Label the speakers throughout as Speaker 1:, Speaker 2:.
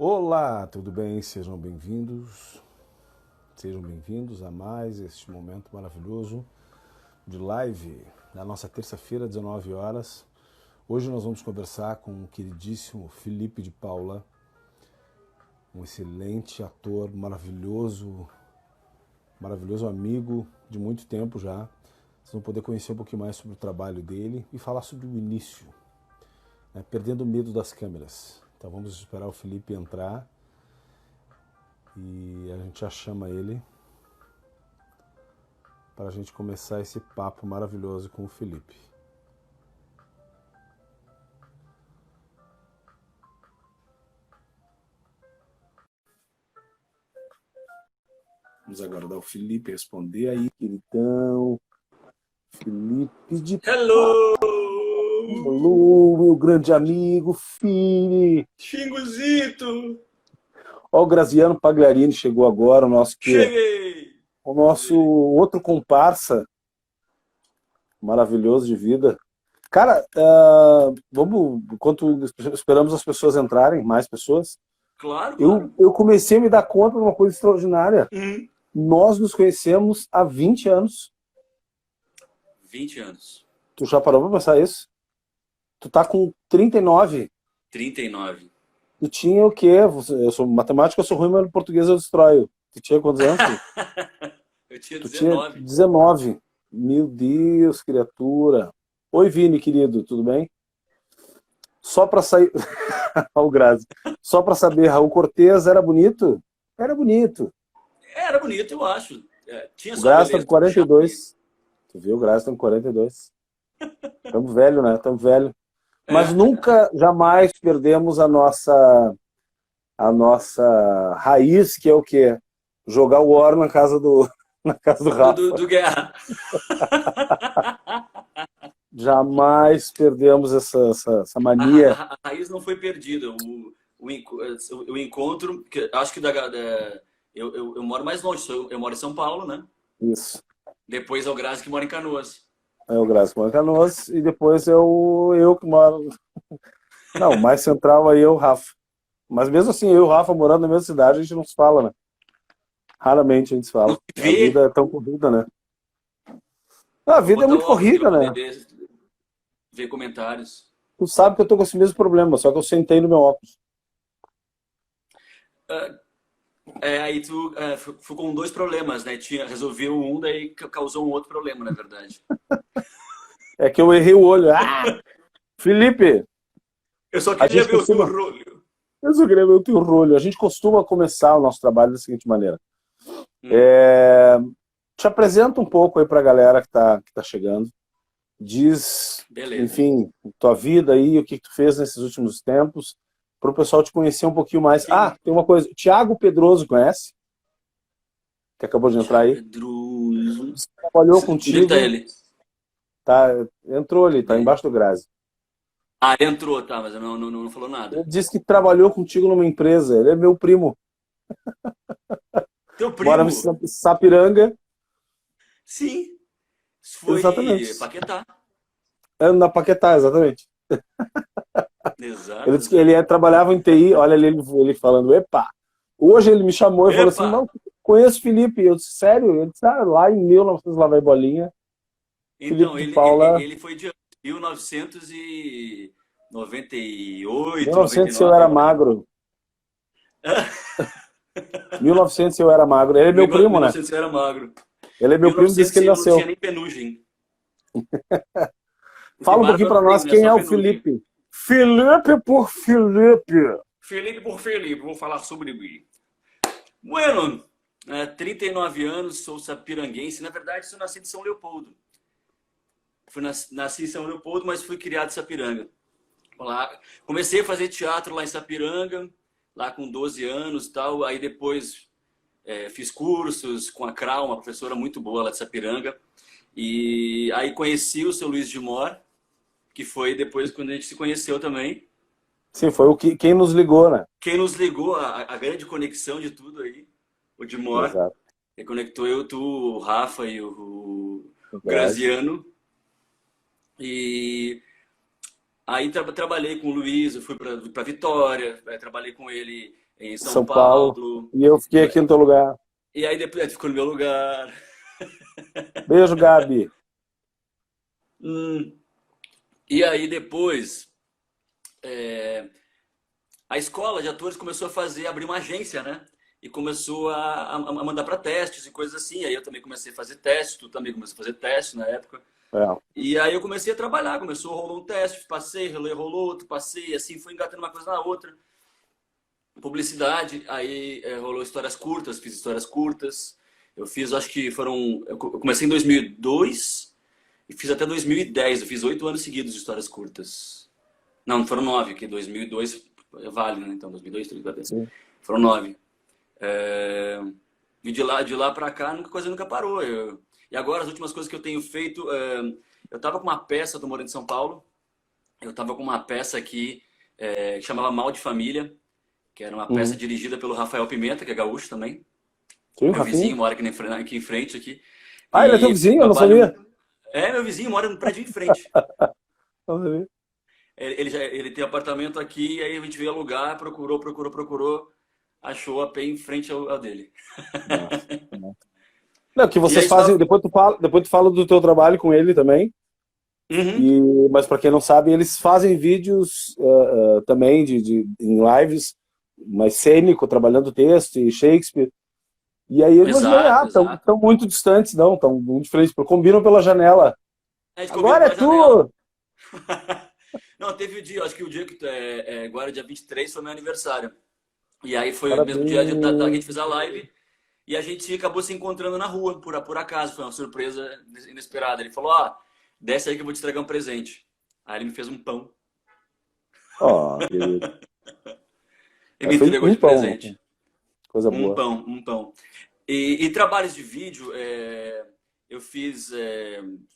Speaker 1: Olá, tudo bem? Sejam bem-vindos a mais este momento maravilhoso de live na nossa terça-feira, 19 horas. Hoje nós vamos conversar com o queridíssimo Felipe de Paula, um excelente ator, maravilhoso amigo de muito tempo já. Vocês vão poder conhecer um pouquinho mais sobre o trabalho dele e falar sobre o início, né? Perdendo o medo das câmeras. Então vamos esperar o Felipe entrar e a gente já chama ele para a gente começar esse papo maravilhoso com o Felipe. Vamos aguardar o Felipe responder aí, queridão. Felipe de
Speaker 2: Hello!
Speaker 1: Paulo, meu grande amigo, Fili.
Speaker 2: Xingozito!
Speaker 1: Ó, o Graziano Pagliarini chegou agora,
Speaker 2: Cheguei!
Speaker 1: o nosso outro comparsa maravilhoso de vida. Cara, vamos, enquanto esperamos as pessoas entrarem, mais pessoas,
Speaker 2: Claro,
Speaker 1: eu,
Speaker 2: claro.
Speaker 1: eu comecei a me dar conta de uma coisa extraordinária. Nós nos conhecemos há 20 anos.
Speaker 2: 20 anos.
Speaker 1: Tu já parou pra pensar isso? Tu tá com 39.
Speaker 2: 39.
Speaker 1: Tu tinha o quê? Eu sou matemática, eu sou ruim, mas no português eu destroio. Tu tinha quantos anos?
Speaker 2: Eu tinha
Speaker 1: Tu tinha
Speaker 2: 19.
Speaker 1: 19. Meu Deus, criatura. Oi, Vini, querido, tudo bem? Só pra sair... Olha o Grazi. Só pra saber, Raul Cortez era bonito? Era bonito.
Speaker 2: Era bonito, eu acho. Tinha
Speaker 1: O
Speaker 2: só
Speaker 1: Grazi tá com
Speaker 2: beleza. Puxava ele.
Speaker 1: 42. Tu viu? O Grazi tá com 42. Tamo velho, né? Tamo velho. Mas nunca, jamais perdemos a nossa raiz, que é o quê? Jogar o War na casa do, na casa do Rafa.
Speaker 2: Do Guerra.
Speaker 1: Jamais perdemos essa
Speaker 2: A,
Speaker 1: mania.
Speaker 2: a raiz não foi perdida. O encontro, que acho que eu moro mais longe, eu moro em São Paulo, né?
Speaker 1: Isso.
Speaker 2: Depois é o Grazi que mora em Canoas.
Speaker 1: É o Graça Canoas e depois é eu que moro. Não, mais central aí é o Rafa. Mas mesmo assim, eu e o Rafa morando na mesma cidade, a gente não se fala, né? Raramente a gente se
Speaker 2: Não
Speaker 1: fala.
Speaker 2: se
Speaker 1: A vida
Speaker 2: vê.
Speaker 1: é tão corrida, né? A
Speaker 2: Vou
Speaker 1: vida é
Speaker 2: botar
Speaker 1: muito
Speaker 2: o óculos aqui
Speaker 1: corrida,
Speaker 2: pra
Speaker 1: né?
Speaker 2: poder ver comentários.
Speaker 1: Tu sabe que eu tô com esse mesmo problema, só que eu sentei no meu óculos.
Speaker 2: Aí tu ficou com dois problemas, né? Resolveu um, daí causou um outro problema, na verdade.
Speaker 1: É que eu errei o olho. Ah! Felipe,
Speaker 2: Eu só
Speaker 1: a
Speaker 2: queria
Speaker 1: gente
Speaker 2: ver o teu
Speaker 1: costuma.
Speaker 2: rolho.
Speaker 1: Eu só queria ver o teu rolho. A gente costuma começar o nosso trabalho da seguinte maneira.
Speaker 2: Hum,
Speaker 1: Te apresenta um pouco aí pra galera que tá chegando. Diz,
Speaker 2: beleza.
Speaker 1: enfim, tua vida aí, o que tu fez nesses últimos tempos, para o pessoal te conhecer um pouquinho mais.
Speaker 2: Sim,
Speaker 1: Ah, tem uma coisa, Tiago Pedroso conhece? Que acabou de entrar
Speaker 2: Thiago
Speaker 1: aí.
Speaker 2: Pedroso.
Speaker 1: Diz que trabalhou
Speaker 2: Onde é que tá
Speaker 1: contigo,
Speaker 2: ele?
Speaker 1: tá, entrou ali, tá
Speaker 2: Bem.
Speaker 1: embaixo do Grazi.
Speaker 2: Ah, ele entrou, tá, mas não falou
Speaker 1: Ele
Speaker 2: nada.
Speaker 1: disse que trabalhou contigo numa empresa, ele é meu primo,
Speaker 2: Teu
Speaker 1: mora em
Speaker 2: primo?
Speaker 1: Sapiranga,
Speaker 2: Sim. Isso foi
Speaker 1: exatamente.
Speaker 2: Paquetá.
Speaker 1: É na Paquetá, exatamente. Ele
Speaker 2: Exato,
Speaker 1: disse que ele
Speaker 2: exato.
Speaker 1: trabalhava em TI, olha ele falando, epa. Hoje ele me chamou e falou assim,
Speaker 2: Epa!
Speaker 1: não, conheço o Felipe. Eu disse, sério? Ele disse, lá em 1900 lá vai bolinha, Felipe
Speaker 2: Então,
Speaker 1: de
Speaker 2: ele,
Speaker 1: Paula,
Speaker 2: ele foi de 1998,
Speaker 1: 1900 eu
Speaker 2: 99,
Speaker 1: era
Speaker 2: eu acho.
Speaker 1: magro. 1900 eu era magro. Ele é meu primo, né?
Speaker 2: 1900 eu era magro.
Speaker 1: Ele é meu primo desde que
Speaker 2: 1900
Speaker 1: ele
Speaker 2: eu não tinha
Speaker 1: nasceu.
Speaker 2: nem penugem. Não tem
Speaker 1: Fala um pouquinho
Speaker 2: barba,
Speaker 1: pra
Speaker 2: não
Speaker 1: nós
Speaker 2: tem, né?
Speaker 1: quem
Speaker 2: Só
Speaker 1: é o
Speaker 2: penugem.
Speaker 1: Felipe. Felipe por Felipe.
Speaker 2: Felipe por Felipe, vou falar sobre mim. Bueno, 39 anos, sou sapiranguense. Na verdade, sou nascido em São Leopoldo. Nasci em São Leopoldo, mas fui criado em Sapiranga. Lá, comecei a fazer teatro lá em Sapiranga, lá com 12 anos e tal. Aí depois fiz cursos com a Krau, uma professora muito boa lá de Sapiranga. E aí conheci o seu Luiz de Mor, que foi depois quando a gente se conheceu também.
Speaker 1: Sim, foi quem nos ligou, né?
Speaker 2: Quem nos ligou, a grande conexão de tudo aí, o de Mor,
Speaker 1: Exato.
Speaker 2: que conectou eu, tu, o Rafa e o
Speaker 1: Grazi.
Speaker 2: Graziano. E aí trabalhei com o Luiz, eu fui para Vitória, trabalhei com ele em São
Speaker 1: São Paulo.
Speaker 2: Paulo.
Speaker 1: E eu fiquei aqui no teu lugar.
Speaker 2: E aí depois ele ficou no meu lugar.
Speaker 1: Beijo, Gabi.
Speaker 2: Hum, E aí depois, é, a escola de atores começou a abrir uma agência, né? E começou a mandar para testes e coisas assim. Aí eu também comecei a fazer testes, tu também começou a fazer testes na época.
Speaker 1: É.
Speaker 2: E aí eu comecei a trabalhar, rolou um teste, passei, rolou outro, passei, assim, foi engatando uma coisa na outra. Publicidade, aí rolou histórias curtas, fiz histórias curtas. Eu fiz, acho que foram... Eu comecei em 2002 e fiz até 2010. Eu fiz 8 anos seguidos de histórias curtas. Não, foram 9, que 2002 vale, né? Então, 2002, 2003,
Speaker 1: Sim.
Speaker 2: foram 9. E de lá pra cá, a coisa nunca parou. E agora, as últimas coisas que eu tenho feito... eu tava com uma peça, eu tô morando em São Paulo. Eu tava com uma peça aqui que chamava Mal de Família, que era uma peça
Speaker 1: Uhum.
Speaker 2: dirigida pelo Rafael Pimenta, que é gaúcho também.
Speaker 1: Sim,
Speaker 2: Meu
Speaker 1: Rafinha.
Speaker 2: vizinho mora aqui em frente. Aqui.
Speaker 1: Ah, ele é teu
Speaker 2: E
Speaker 1: vizinho? Eu não
Speaker 2: trabalho...
Speaker 1: sabia.
Speaker 2: Meu vizinho mora no prédio em frente.
Speaker 1: Não sabia.
Speaker 2: Ele tem apartamento aqui, aí a gente veio alugar, procurou, achou a P em frente ao dele.
Speaker 1: Nossa. Não, que
Speaker 2: E
Speaker 1: vocês
Speaker 2: aí
Speaker 1: fazem,
Speaker 2: só...
Speaker 1: depois tu fala do teu trabalho com ele também.
Speaker 2: Uhum.
Speaker 1: Mas para quem não sabe, eles fazem vídeos também em lives, mais cênico, trabalhando texto e Shakespeare. E aí eu imaginei,
Speaker 2: Exato, exato.
Speaker 1: estão muito distantes, não, estão muito diferentes, porque combinam pela janela.
Speaker 2: A gente combina
Speaker 1: Agora é
Speaker 2: pela janela.
Speaker 1: tu!
Speaker 2: Não, teve o dia, acho que o dia que agora, dia 23, foi meu aniversário. E aí foi o mesmo dia da que a
Speaker 1: Parabéns!
Speaker 2: gente fez a live. E a gente acabou se encontrando na rua, por acaso. Foi uma surpresa inesperada. Ele falou, desce aí que eu vou te entregar um presente. Aí ele me fez um pão.
Speaker 1: Ó, querido.
Speaker 2: E me
Speaker 1: Foi
Speaker 2: entregou
Speaker 1: um
Speaker 2: de
Speaker 1: pão,
Speaker 2: presente.
Speaker 1: coisa boa.
Speaker 2: Um pão. E trabalhos de vídeo, eu fiz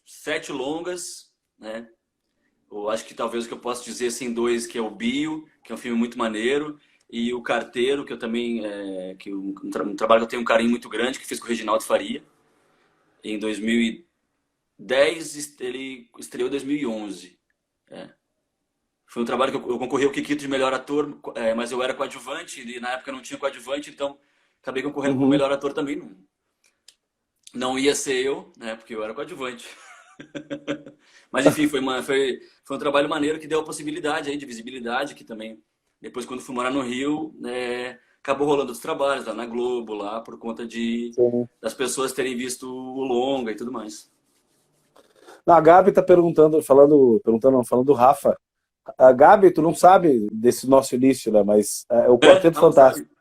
Speaker 2: 7 longas, né? Eu acho que talvez o que eu posso dizer, assim, 2, que é o Bio, que é um filme muito maneiro, e o Carteiro, que eu também, um trabalho que eu tenho um carinho muito grande, que fiz com o Reginaldo Faria. Em 2010, ele estreou em 2011. Foi um trabalho que eu concorri ao Kikito de melhor ator, mas eu era coadjuvante, e na época não tinha coadjuvante, então acabei concorrendo como
Speaker 1: Uhum.
Speaker 2: melhor ator também. Não ia ser eu, né, porque eu era coadjuvante. Mas enfim, foi um trabalho maneiro que deu a possibilidade aí de visibilidade, que também, depois quando fui morar no Rio, acabou rolando outros trabalhos lá na Globo, lá por conta
Speaker 1: Sim.
Speaker 2: das pessoas terem visto o longa e tudo mais.
Speaker 1: Não, a Gabi tá falando do Rafa. A Gabi, tu não sabe desse nosso início, né? Mas é o Quarteto
Speaker 2: Não
Speaker 1: Fantástico.
Speaker 2: sabe?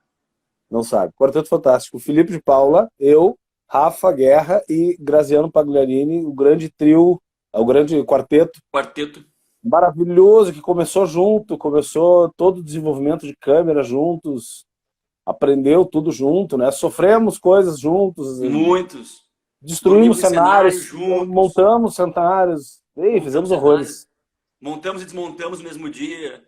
Speaker 1: Não sabe. Quarteto Fantástico. Felipe de Paula, eu, Rafa Guerra e Graziano Pagliarini, o grande trio, o grande quarteto
Speaker 2: Quarteto.
Speaker 1: maravilhoso que começou junto, começou todo o desenvolvimento de câmera juntos, aprendeu tudo junto, né? Sofremos coisas juntos,
Speaker 2: Muitos.
Speaker 1: destruímos
Speaker 2: Dormimos em cenários
Speaker 1: cenários,
Speaker 2: juntos.
Speaker 1: montamos cenários, ei,
Speaker 2: Montamos
Speaker 1: fizemos
Speaker 2: cenários.
Speaker 1: horrores.
Speaker 2: Montamos e desmontamos no mesmo dia.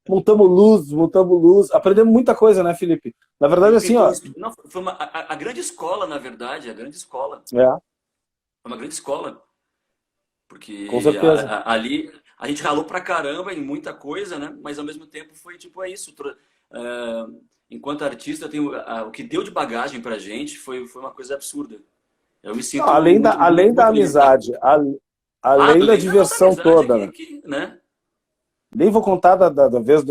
Speaker 1: Montamos luz, aprendemos muita coisa, né, Felipe? Na
Speaker 2: A
Speaker 1: verdade,
Speaker 2: gente
Speaker 1: assim,
Speaker 2: pintou
Speaker 1: ó,
Speaker 2: um... Não, foi a grande escola, na verdade. A grande escola.
Speaker 1: é,
Speaker 2: Foi uma grande escola.
Speaker 1: com
Speaker 2: Porque
Speaker 1: certeza.
Speaker 2: ali a gente ralou pra caramba em muita coisa, né? Mas ao mesmo tempo foi tipo, isso. Enquanto artista, o que deu de bagagem pra gente foi uma coisa absurda. Eu me
Speaker 1: Não,
Speaker 2: sinto muito, muito,
Speaker 1: além da
Speaker 2: muito limitado.
Speaker 1: amizade, além da
Speaker 2: Além da nossa
Speaker 1: diversão
Speaker 2: amizade
Speaker 1: toda,
Speaker 2: aqui,
Speaker 1: né?
Speaker 2: né?
Speaker 1: Nem vou contar da vez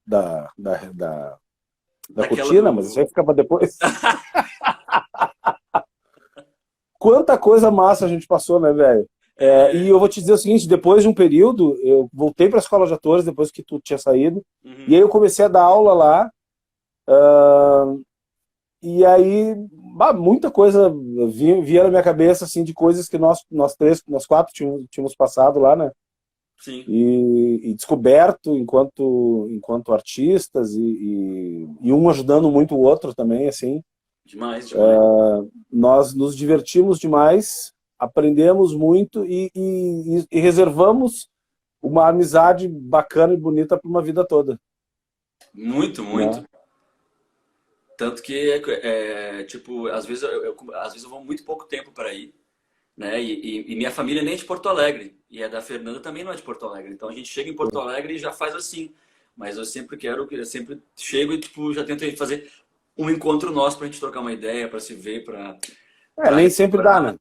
Speaker 1: da
Speaker 2: Daquela
Speaker 1: cortina, mas isso aí
Speaker 2: do...
Speaker 1: fica pra depois. Quanta coisa massa a gente passou, né, velho? E eu vou te dizer o seguinte, depois de um período, eu voltei para a escola de atores, depois que tu tinha saído, e aí eu comecei a dar aula lá, e aí muita coisa via na minha cabeça, assim, de coisas que nós quatro tínhamos passado lá, né?
Speaker 2: Sim,
Speaker 1: E descoberto enquanto artistas, e um ajudando muito o outro também, assim.
Speaker 2: demais, demais.
Speaker 1: Nós nos divertimos demais, aprendemos muito e reservamos uma amizade bacana e bonita para uma vida toda,
Speaker 2: Muito,
Speaker 1: né?
Speaker 2: muito. Tanto que, tipo, às vezes eu vou muito pouco tempo para ir, né? E minha família nem é de Porto Alegre. E a da Fernanda também não é de Porto Alegre. Então a gente chega em Porto Alegre e já faz assim, Mas eu sempre chego e tipo, já tento fazer um encontro nosso pra gente trocar uma ideia, pra se ver, pra
Speaker 1: Nem sempre dá,
Speaker 2: relembrar.
Speaker 1: né?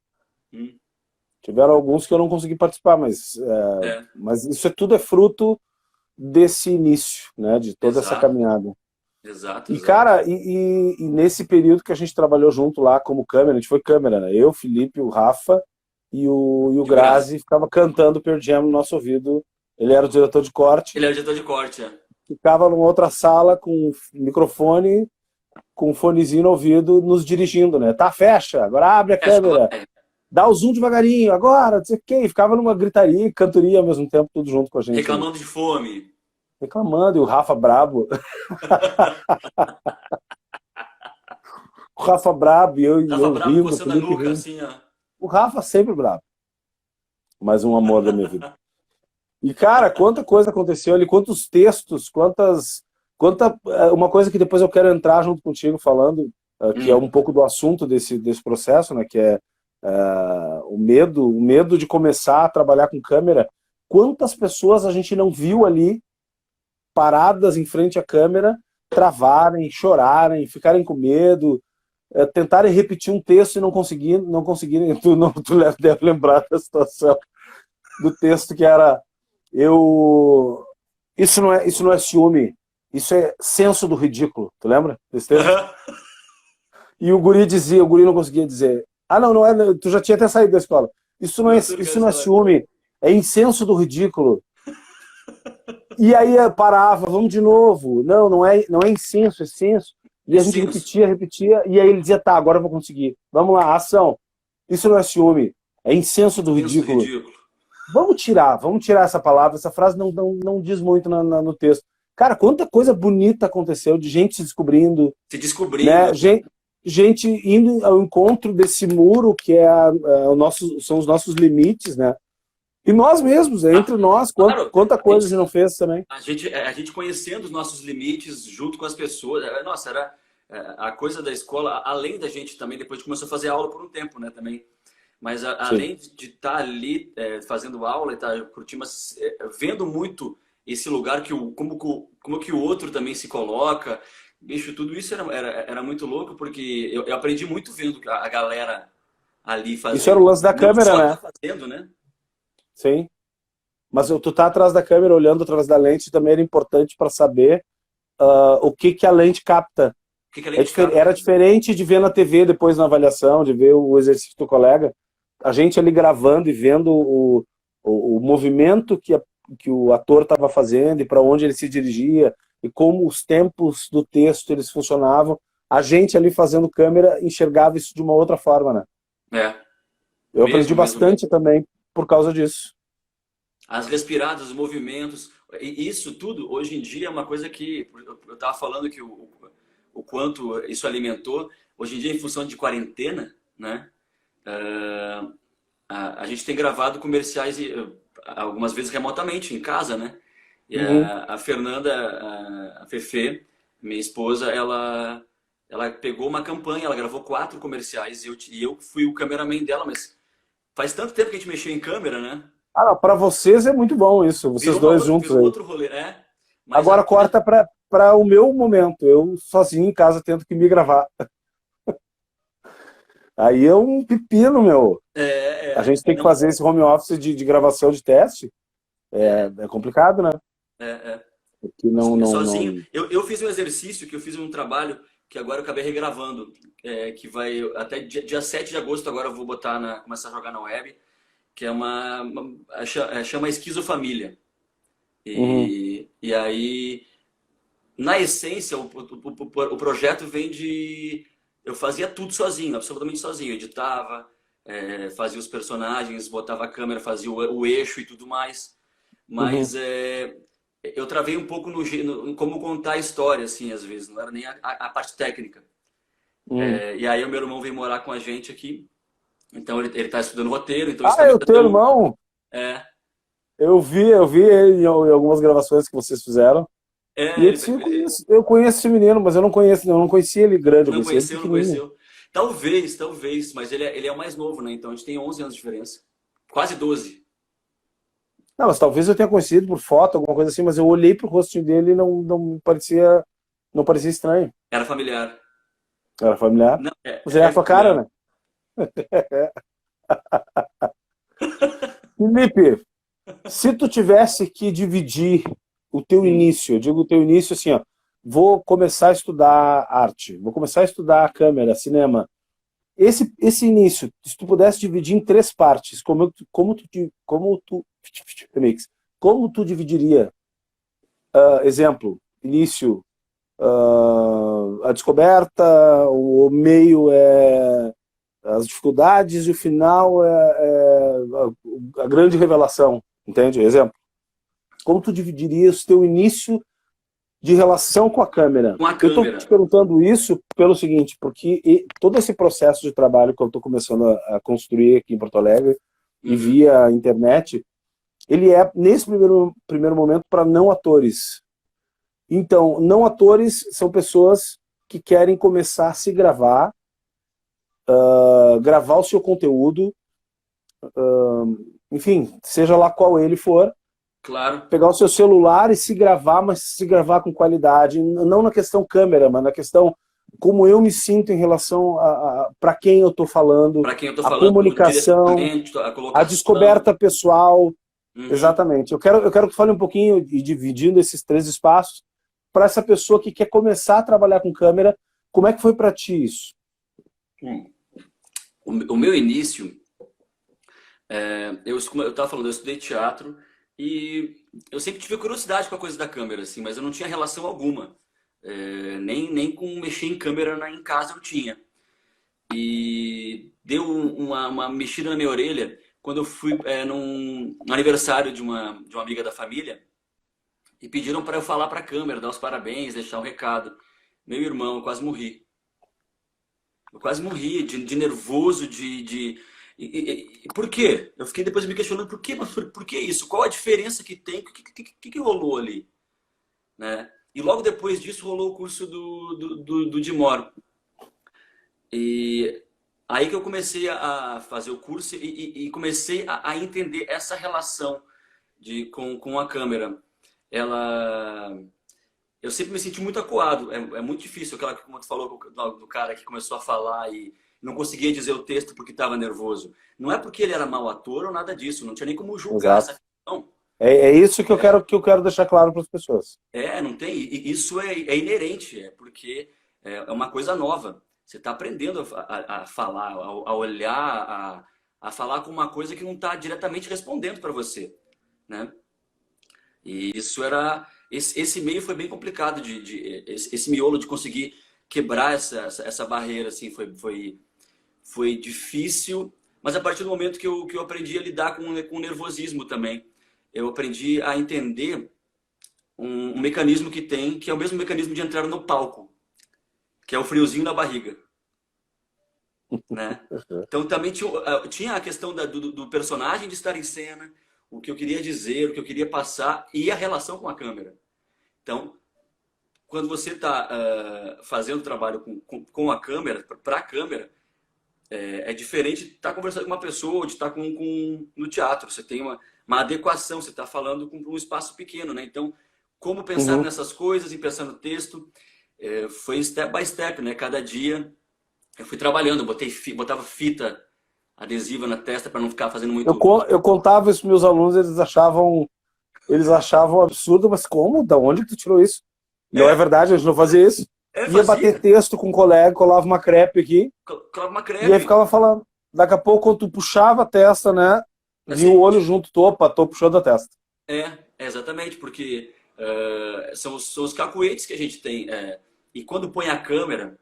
Speaker 2: Hum,
Speaker 1: Tiveram alguns que eu não consegui participar,
Speaker 2: é,
Speaker 1: mas isso tudo é fruto desse início, né? De toda essa
Speaker 2: exato,
Speaker 1: caminhada.
Speaker 2: exato,
Speaker 1: E,
Speaker 2: exato.
Speaker 1: cara, e nesse período que a gente trabalhou junto lá como câmera, a gente foi câmera, né? Eu, Felipe, o Rafa e o
Speaker 2: E o Grazi?
Speaker 1: Grazi ficava cantando Pearl Jam no nosso ouvido. Ele era o diretor de corte,
Speaker 2: Ele é o diretor de corte, é.
Speaker 1: ficava numa outra sala com um microfone, com um fonezinho no ouvido, nos dirigindo, né? Tá, fecha, agora abre a
Speaker 2: Fecha,
Speaker 1: câmera, dá o zoom devagarinho, agora, não sei o quê. E ficava numa gritaria e cantoria ao mesmo tempo, tudo junto com a gente ali.
Speaker 2: reclamando de fome.
Speaker 1: Reclamando, e o Rafa brabo. O Rafa brabo e
Speaker 2: Tava
Speaker 1: eu
Speaker 2: bravo,
Speaker 1: rindo, o
Speaker 2: coçando a
Speaker 1: Felipe
Speaker 2: nuca,
Speaker 1: rindo.
Speaker 2: assim, ó.
Speaker 1: O Rafa sempre brabo. Mais um amor da minha vida. E, cara, quanta coisa aconteceu ali, quantos textos, uma coisa que depois eu quero entrar junto contigo falando, que é
Speaker 2: Hum,
Speaker 1: um pouco do assunto desse processo, né, que é o medo de começar a trabalhar com câmera. Quantas pessoas a gente não viu ali, paradas em frente à câmera, travarem, chorarem, ficarem com medo, tentarem repetir um texto e não conseguirem. Tu deve lembrar da situação do texto que era eu isso não é ciúme, isso é senso do ridículo. Tu lembra desse texto? E o guri não conseguia dizer. Ah, não, não é, tu já tinha até saído da escola. Isso não é,
Speaker 2: meu Deus,
Speaker 1: isso não é
Speaker 2: cara.
Speaker 1: ciúme, é incenso do ridículo. E aí parava, vamos de novo. Não, não é incenso, é senso. E a gente
Speaker 2: Essenso.
Speaker 1: repetia, e aí ele dizia, tá, agora eu vou conseguir. Vamos lá, ação. Isso não é ciúme, é incenso do
Speaker 2: Senso do
Speaker 1: ridículo.
Speaker 2: ridículo.
Speaker 1: Vamos tirar essa palavra, essa frase não diz muito no texto. Cara, quanta coisa bonita aconteceu de gente se descobrindo,
Speaker 2: Se
Speaker 1: né?
Speaker 2: descobrindo.
Speaker 1: Gente indo ao encontro desse muro que são os nossos limites, né? E nós mesmos,
Speaker 2: Ah,
Speaker 1: entre nós,
Speaker 2: claro,
Speaker 1: quanta coisa a gente não fez também.
Speaker 2: a gente conhecendo os nossos limites junto com as pessoas. Nossa, era a coisa da escola, além da gente também, depois a gente começou a fazer aula por um tempo, né, também. Mas
Speaker 1: Sim.
Speaker 2: além de estar ali fazendo aula e estar curtindo, mas vendo muito esse lugar como que o outro também se coloca, bicho, tudo isso era muito louco, porque eu aprendi muito vendo a galera ali
Speaker 1: Isso era o
Speaker 2: fazendo,
Speaker 1: lance da
Speaker 2: não
Speaker 1: câmera,
Speaker 2: só
Speaker 1: né?
Speaker 2: fazendo, né?
Speaker 1: Sim. Mas tu tá atrás da câmera, olhando através da lente, também era importante para saber o que a lente capta.
Speaker 2: O que a gente
Speaker 1: Era
Speaker 2: capta.
Speaker 1: diferente de ver na TV depois na avaliação, de ver o exercício do colega. A gente ali gravando e vendo o movimento que o ator estava fazendo e para onde ele se dirigia e como os tempos do texto eles funcionavam. A gente ali fazendo câmera enxergava isso de uma outra forma, né?
Speaker 2: É,
Speaker 1: Eu aprendi
Speaker 2: mesmo.
Speaker 1: bastante também por causa disso.
Speaker 2: As respiradas, os movimentos, e isso tudo, hoje em dia, é uma coisa que eu estava falando que o quanto isso alimentou. Hoje em dia, em função de quarentena, né? eh, a gente tem gravado comerciais algumas vezes remotamente, em casa, né? E
Speaker 1: Uhum.
Speaker 2: a Fernanda, a Fefe, minha esposa, ela pegou uma campanha, ela gravou 4 comerciais e eu fui o cameraman dela, mas faz tanto tempo que a gente mexeu em câmera, né?
Speaker 1: Ah, não, para vocês é muito bom isso, vocês dois juntos
Speaker 2: Virou
Speaker 1: aí.
Speaker 2: outro rolê, é. Mas
Speaker 1: Agora corta para o meu momento. Eu sozinho em casa tento que me gravar. Aí é um pepino, meu. A gente tem que
Speaker 2: não,
Speaker 1: fazer esse home office de gravação de teste. É complicado, né?
Speaker 2: é, é,
Speaker 1: Porque não, não,
Speaker 2: sozinho.
Speaker 1: não.
Speaker 2: Eu fiz um exercício, que eu fiz um trabalho, que agora eu acabei regravando, que vai até dia 7 de agosto, agora eu vou começar a jogar na web, que é chama Esquizofamília.
Speaker 1: Uhum,
Speaker 2: E aí, na essência, o projeto vem de... Eu fazia tudo sozinho, absolutamente sozinho. Eu editava, fazia os personagens, botava a câmera, fazia o eixo e tudo mais.
Speaker 1: uhum,
Speaker 2: Mas eu travei um pouco no como contar a história, assim, às vezes. Não era nem a parte técnica.
Speaker 1: uhum.
Speaker 2: E aí o meu irmão veio morar com a gente aqui. Então ele tá estudando roteiro, então isso
Speaker 1: Ah,
Speaker 2: também
Speaker 1: é o
Speaker 2: tá
Speaker 1: teu
Speaker 2: tão...
Speaker 1: irmão?
Speaker 2: É,
Speaker 1: Eu vi ele em algumas gravações que vocês fizeram. E eu
Speaker 2: ele,
Speaker 1: disse, eu conheço esse menino, mas eu não conhecia ele grande, eu conhecia ele
Speaker 2: não
Speaker 1: pequenininho.
Speaker 2: conheceu. Talvez, mas ele é o mais novo, né? Então a gente tem 11 anos de diferença. Quase 12.
Speaker 1: Não, mas talvez eu tenha conhecido por foto, alguma coisa assim, mas eu olhei pro rostinho dele e não parecia estranho.
Speaker 2: Era familiar.
Speaker 1: Era familiar.
Speaker 2: Não,
Speaker 1: Mas ele é a tua cara,
Speaker 2: familiar.
Speaker 1: né? Felipe, se tu tivesse que dividir o teu
Speaker 2: Hum.
Speaker 1: início, eu digo o teu início assim, ó, vou começar a estudar arte, vou começar a estudar câmera, cinema. Esse início, se tu pudesse dividir em três partes, como tu dividiria? Exemplo, início, a descoberta, o meio é as dificuldades e o final é a grande revelação, entende? Exemplo. Como tu dividirias o teu início de relação com a câmera?
Speaker 2: Com a
Speaker 1: Eu estou te
Speaker 2: câmera.
Speaker 1: perguntando isso pelo seguinte, porque todo esse processo de trabalho que eu estou começando a construir aqui em Porto Alegre e
Speaker 2: Uhum.
Speaker 1: via internet, ele é, nesse primeiro momento, para não atores. Então, não atores são pessoas que querem começar a se gravar, gravar o seu conteúdo, enfim, seja lá qual ele for,
Speaker 2: Claro.
Speaker 1: pegar o seu celular e se gravar, mas se gravar com qualidade, não na questão câmera, mas na questão como eu me sinto em relação a para quem eu estou falando,
Speaker 2: Para quem eu estou
Speaker 1: a
Speaker 2: falando, o
Speaker 1: comunicação,
Speaker 2: direcionamento, a
Speaker 1: a
Speaker 2: colocação.
Speaker 1: descoberta pessoal,
Speaker 2: Uhum.
Speaker 1: exatamente. Eu quero que tu fale um pouquinho, e dividindo esses três espaços, para essa pessoa que quer começar a trabalhar com câmera, como é que foi para ti isso?
Speaker 2: Hum. O meu início, como eu estava falando, eu estudei teatro e eu sempre tive curiosidade com a coisa da câmera, assim, mas eu não tinha relação alguma. Nem com mexer em câmera em casa eu tinha. E deu uma mexida na minha orelha quando eu fui num aniversário de uma amiga da família e pediram para eu falar para a câmera, dar os parabéns, deixar um recado. Meu irmão, eu quase morri. Eu quase morri de nervoso, por quê? Eu fiquei depois me questionando por quê, mas por que isso? Qual a diferença que tem? O que rolou ali? Né? E logo depois disso rolou o curso do Dimor. E aí que eu comecei a fazer o curso e comecei a entender essa relação com a câmera. Ela, eu sempre me senti muito acuado. É muito difícil, aquela como tu falou do cara que começou a falar e não conseguia dizer o texto porque estava nervoso. Não é porque ele era mau ator ou nada disso. Não tinha nem como julgar
Speaker 1: Exato.
Speaker 2: essa questão.
Speaker 1: É isso que eu quero deixar claro para as pessoas.
Speaker 2: Não tem. Isso é inerente, porque é uma coisa nova. Você está aprendendo a falar, a olhar, a falar com uma coisa que não está diretamente respondendo para você, né? E isso era. Esse meio foi bem complicado, esse miolo de conseguir quebrar essa barreira, assim, foi difícil, mas a partir do momento que eu aprendi a lidar com o nervosismo também, eu aprendi a entender um mecanismo que tem, que é o mesmo mecanismo de entrar no palco, que é o friozinho na barriga, né? Então também tinha a questão do personagem de estar em cena, o que eu queria dizer, o que eu queria passar e a relação com a câmera. Então, quando você está fazendo trabalho com a câmera, para a câmera, é diferente de estar conversando com uma pessoa ou de estar no teatro. Você tem uma adequação, você está falando com um espaço pequeno, né? Então, como pensar
Speaker 1: Uhum.
Speaker 2: nessas coisas e pensar no texto, foi step by step, né? Cada dia eu fui trabalhando, botava fita adesiva na testa para não ficar fazendo
Speaker 1: Eu,
Speaker 2: muito.
Speaker 1: co- eu contava isso para meus alunos, eles achavam absurdo, mas como? Da onde que tu tirou isso? Não é
Speaker 2: É,
Speaker 1: verdade, a gente não fazia isso. Ia bater
Speaker 2: fazia.
Speaker 1: texto com um colega, colava uma crepe aqui,
Speaker 2: Colava uma
Speaker 1: e aí
Speaker 2: crepe.
Speaker 1: ficava falando. Daqui a pouco, quando tu puxava a testa, né? Vinha o
Speaker 2: Assim,
Speaker 1: olho junto, tô puxando a testa.
Speaker 2: exatamente, porque são os cacuetes que a gente tem. E quando põe a câmera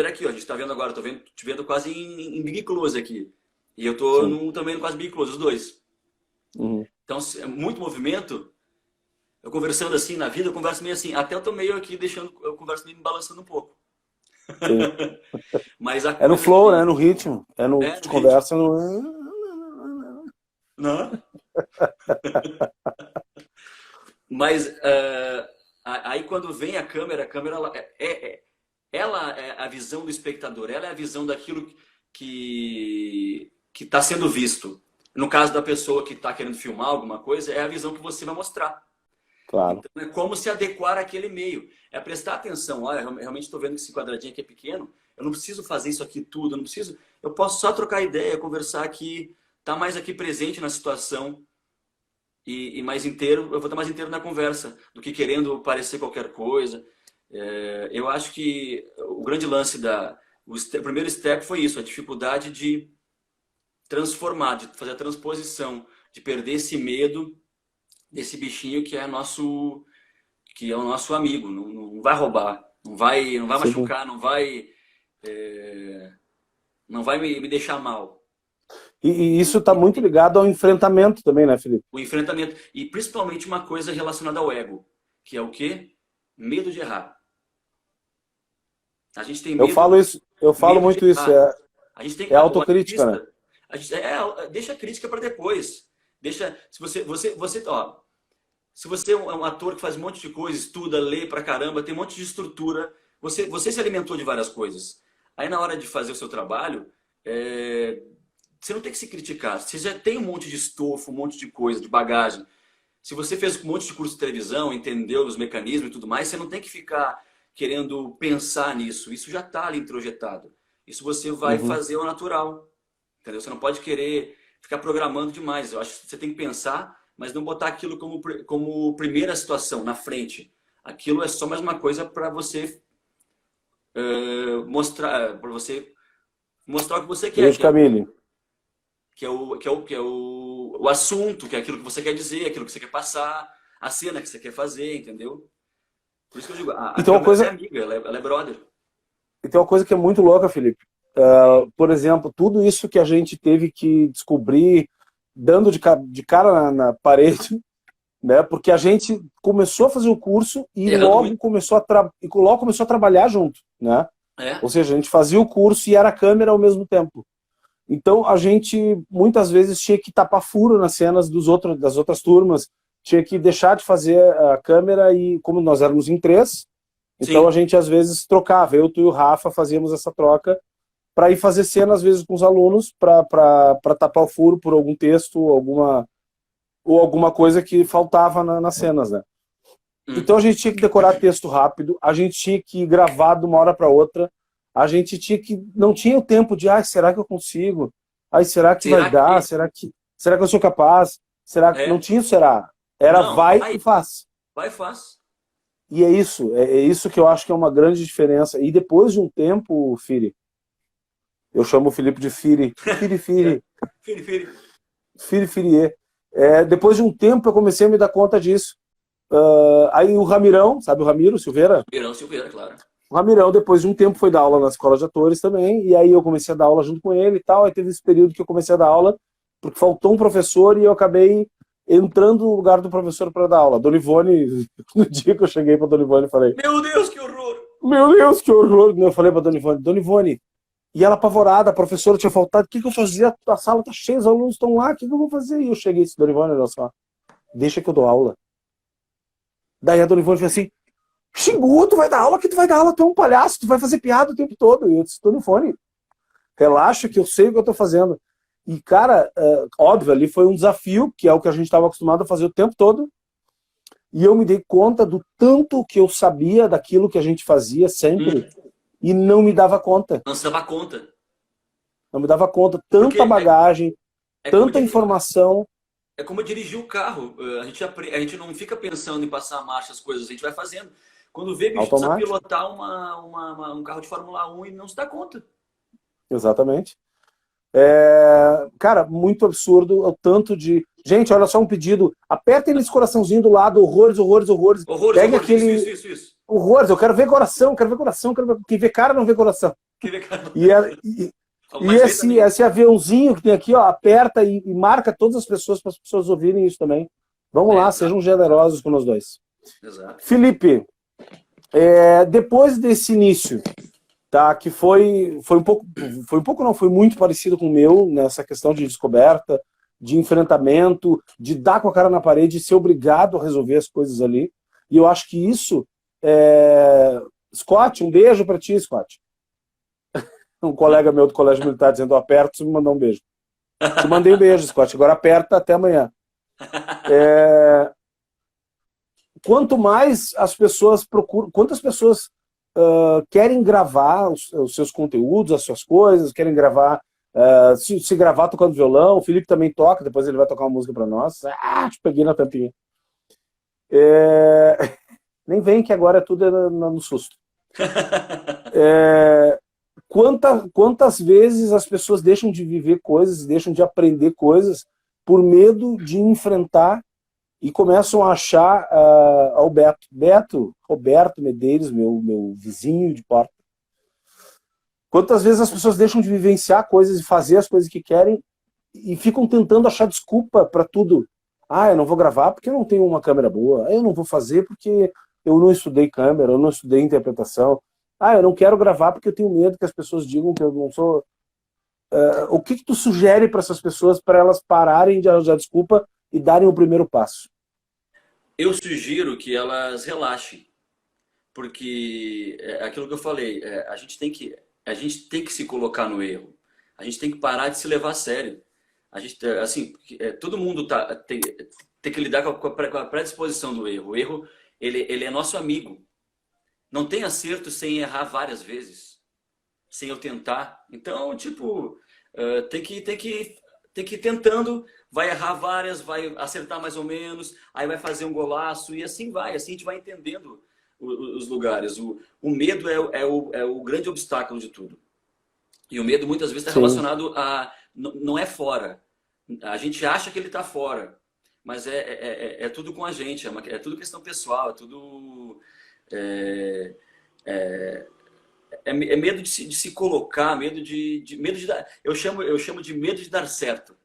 Speaker 2: aqui, ó, a gente está vendo agora, te vendo quase em Big Close aqui. E eu tô
Speaker 1: Sim.
Speaker 2: também no quase Big Close, os dois.
Speaker 1: Uhum.
Speaker 2: Então, é muito movimento. Eu conversando assim na vida, eu converso meio assim. Até eu tô meio aqui deixando, eu converso meio me balançando um pouco.
Speaker 1: Sim.
Speaker 2: Mas a
Speaker 1: É no
Speaker 2: coisa
Speaker 1: flow, né?
Speaker 2: que.
Speaker 1: No ritmo. É no
Speaker 2: No
Speaker 1: de
Speaker 2: ritmo.
Speaker 1: conversa.
Speaker 2: Não? Mas aí quando vem a câmera ela é a visão do espectador, ela é a visão daquilo que está sendo visto, No caso da pessoa que está querendo filmar alguma coisa, é a visão que você vai mostrar.
Speaker 1: Claro.
Speaker 2: Então, é como se adequar àquele meio. É prestar atenção. Olha, eu realmente estou vendo que esse quadradinho aqui é pequeno. Eu não preciso fazer isso aqui tudo. Eu não preciso. Eu posso só trocar ideia, conversar aqui, estar mais aqui presente na situação e mais inteiro. Eu vou estar mais inteiro na conversa do que querendo parecer qualquer coisa. Eu acho que o grande lance o primeiro step foi isso, a dificuldade de transformar, de fazer a transposição, de perder esse medo desse bichinho que é o nosso amigo, não vai roubar, não vai machucar, não vai me deixar mal.
Speaker 1: E isso está muito ligado ao enfrentamento também, né, Felipe?
Speaker 2: O enfrentamento. E principalmente uma coisa relacionada ao ego, que é o quê? Medo de errar. A gente tem medo.
Speaker 1: Eu falo muito isso.
Speaker 2: A gente tem,
Speaker 1: é autocrítica, né?
Speaker 2: Deixa a crítica para depois. Se você é um ator que faz um monte de coisa, estuda, lê pra caramba, tem um monte de estrutura, você se alimentou de várias coisas. Aí na hora de fazer o seu trabalho, você não tem que se criticar. Você já tem um monte de estofo, um monte de coisa, de bagagem. Se você fez um monte de curso de televisão, entendeu os mecanismos e tudo mais, você não tem que ficar querendo pensar nisso. Isso já está ali introjetado. Isso você vai fazer ao natural. Entendeu? Você não pode querer ficar programando demais. Eu acho que você tem que pensar, mas não botar aquilo como primeira situação, na frente. Aquilo é só mais uma coisa para você mostrar o que você quer.
Speaker 1: Beijo, Camille.
Speaker 2: Que é o assunto, que é aquilo que você quer dizer, aquilo que você quer passar, a cena que você quer fazer, entendeu? Por isso que eu digo, a
Speaker 1: então,
Speaker 2: câmera é amiga, ela é brother.
Speaker 1: E tem uma coisa que é muito louca, Felipe. Por exemplo, tudo isso que a gente teve que descobrir dando de cara na parede, né? Porque a gente começou a fazer o curso e logo começou a trabalhar junto, né? Ou seja, a gente fazia o curso e era câmera ao mesmo tempo. Então a gente muitas vezes tinha que tapar furo nas cenas das outras turmas, tinha que deixar de fazer a câmera e como nós éramos em 3, então Sim. A gente às vezes trocava, eu, tu e o Rafa fazíamos essa troca para ir fazer cena às vezes com os alunos para tapar o furo por algum texto ou alguma coisa que faltava nas cenas, né? Então a gente tinha que decorar texto rápido, a gente tinha que gravar de uma hora para outra, a gente não tinha o tempo de, será que eu consigo? Será que vai dar? Será que eu sou capaz? Será que não tinha o será? Era não, vai e faz.
Speaker 2: Vai e faz.
Speaker 1: E é isso que eu acho que é uma grande diferença. E depois de um tempo, Firi, eu chamo o Felipe de Firi. Firi. Depois de um tempo eu comecei a me dar conta disso. Aí o Ramirão, sabe o Ramiro Silveira?
Speaker 2: Ramirão Silveira, claro.
Speaker 1: O Ramirão, depois de um tempo, foi dar aula na escola de atores também, e aí eu comecei a dar aula junto com ele e tal, aí teve esse período que eu comecei a dar aula, porque faltou um professor e eu acabei entrando no lugar do professor para dar aula. Dona Ivone, no dia que eu cheguei para Dona Ivone, falei...
Speaker 2: Meu Deus, que horror!
Speaker 1: Meu Deus, que horror! Eu falei para Dona Ivone, e ela apavorada, a professora tinha faltado, o que eu fazia? A sala tá cheia, os alunos estão lá, o que eu vou fazer? E eu cheguei e disse, Dona Ivone, olha só, deixa que eu dou aula. Daí a Dona Ivone fez assim, xingou, tu vai dar aula, tu é um palhaço, tu vai fazer piada o tempo todo. E eu disse, Dona Ivone, relaxa que eu sei o que eu tô fazendo. E, cara, óbvio, ali foi um desafio, que é o que a gente estava acostumado a fazer o tempo todo. E eu me dei conta do tanto que eu sabia daquilo que a gente fazia sempre e não me dava conta.
Speaker 2: Não se dava conta.
Speaker 1: Não me dava conta. Tanta bagagem, tanta informação.
Speaker 2: É como dirigir o carro. A gente não fica pensando em passar a marcha, as coisas, a gente vai fazendo. Quando vê, bicho, precisa pilotar um carro de Fórmula 1 e não se dá conta.
Speaker 1: Exatamente. Cara, muito absurdo o tanto de... Gente, olha só um pedido. Apertem nesse coraçãozinho do lado. Horrores. Pegue aquele...
Speaker 2: Isso.
Speaker 1: Horrores, eu quero ver coração. Quem vê cara não vê coração. Esse aviãozinho que tem aqui, ó, aperta e marca todas as pessoas para as pessoas ouvirem isso também. Vamos lá, sejam generosos com nós dois.
Speaker 2: Exato.
Speaker 1: Felipe, depois desse início, tá, que foi muito parecido com o meu, nessa questão de descoberta, de enfrentamento, de dar com a cara na parede e ser obrigado a resolver as coisas ali. E eu acho que isso... Scott, um beijo para ti, Scott. Um colega meu do Colégio Militar dizendo aperto, você me mandou um beijo. Te mandei um beijo, Scott. Agora aperta, até amanhã. Quanto mais as pessoas procuram, quantas pessoas querem gravar os seus conteúdos, as suas coisas, querem gravar, se gravar tocando violão, o Felipe também toca, depois ele vai tocar uma música para nós. Te peguei na tampinha. Nem vem que agora tudo é no susto. Quantas vezes as pessoas deixam de viver coisas, deixam de aprender coisas por medo de enfrentar e começam a achar ao Roberto Medeiros, meu vizinho de porta. Quantas vezes as pessoas deixam de vivenciar coisas e fazer as coisas que querem e ficam tentando achar desculpa para tudo. Eu não vou gravar porque eu não tenho uma câmera boa. Eu não vou fazer porque eu não estudei câmera, eu não estudei interpretação. Eu não quero gravar porque eu tenho medo que as pessoas digam que eu não sou... o que tu sugere para essas pessoas para elas pararem de arranjar desculpa e darem o primeiro passo?
Speaker 2: Eu sugiro que elas relaxem, porque é aquilo que eu falei, a gente tem que se colocar no erro, a gente tem que parar de se levar a sério. A gente, assim, todo mundo tem que lidar com a predisposição do erro. O erro, ele é nosso amigo. Não tem acerto sem errar várias vezes, sem eu tentar. Então, tipo, tem que ir tentando, vai errar várias, vai acertar mais ou menos, aí vai fazer um golaço e assim vai. Assim a gente vai entendendo os lugares. O medo é o grande obstáculo de tudo. E o medo muitas vezes está relacionado a... Não é fora. A gente acha que ele está fora, mas é tudo com a gente, é tudo questão pessoal, é tudo... É medo de se colocar, medo de dar... Eu chamo de medo de dar certo.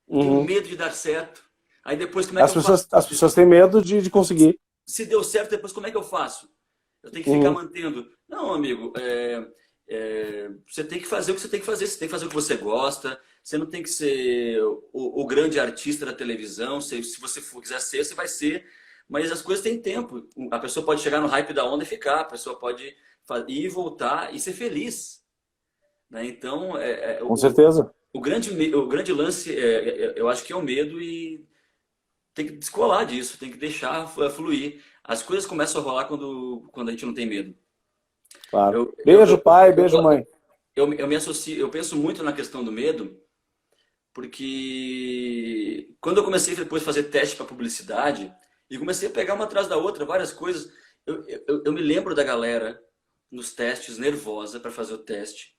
Speaker 2: Tenho medo de dar certo. Aí depois como é que eu faço?
Speaker 1: As pessoas têm medo de conseguir.
Speaker 2: Se deu certo, depois como é que eu faço? Eu tenho que ficar mantendo. Não, amigo, você tem que fazer o que você tem que fazer. Você tem que fazer o que você gosta. Você não tem que ser o grande artista da televisão. Se você quiser ser, você vai ser. Mas as coisas têm tempo. A pessoa pode chegar no hype da onda e ficar. A pessoa pode ir, voltar e ser feliz. Né? Então,
Speaker 1: Com certeza.
Speaker 2: O grande lance, eu acho que é o medo e tem que descolar disso, tem que deixar fluir. As coisas começam a rolar quando a gente não tem medo.
Speaker 1: Claro. Beijo, pai, beijo, mãe.
Speaker 2: Eu me associo, eu penso muito na questão do medo, porque quando eu comecei depois a fazer teste para publicidade, e comecei a pegar uma atrás da outra, várias coisas, eu me lembro da galera nos testes, nervosa para fazer o teste.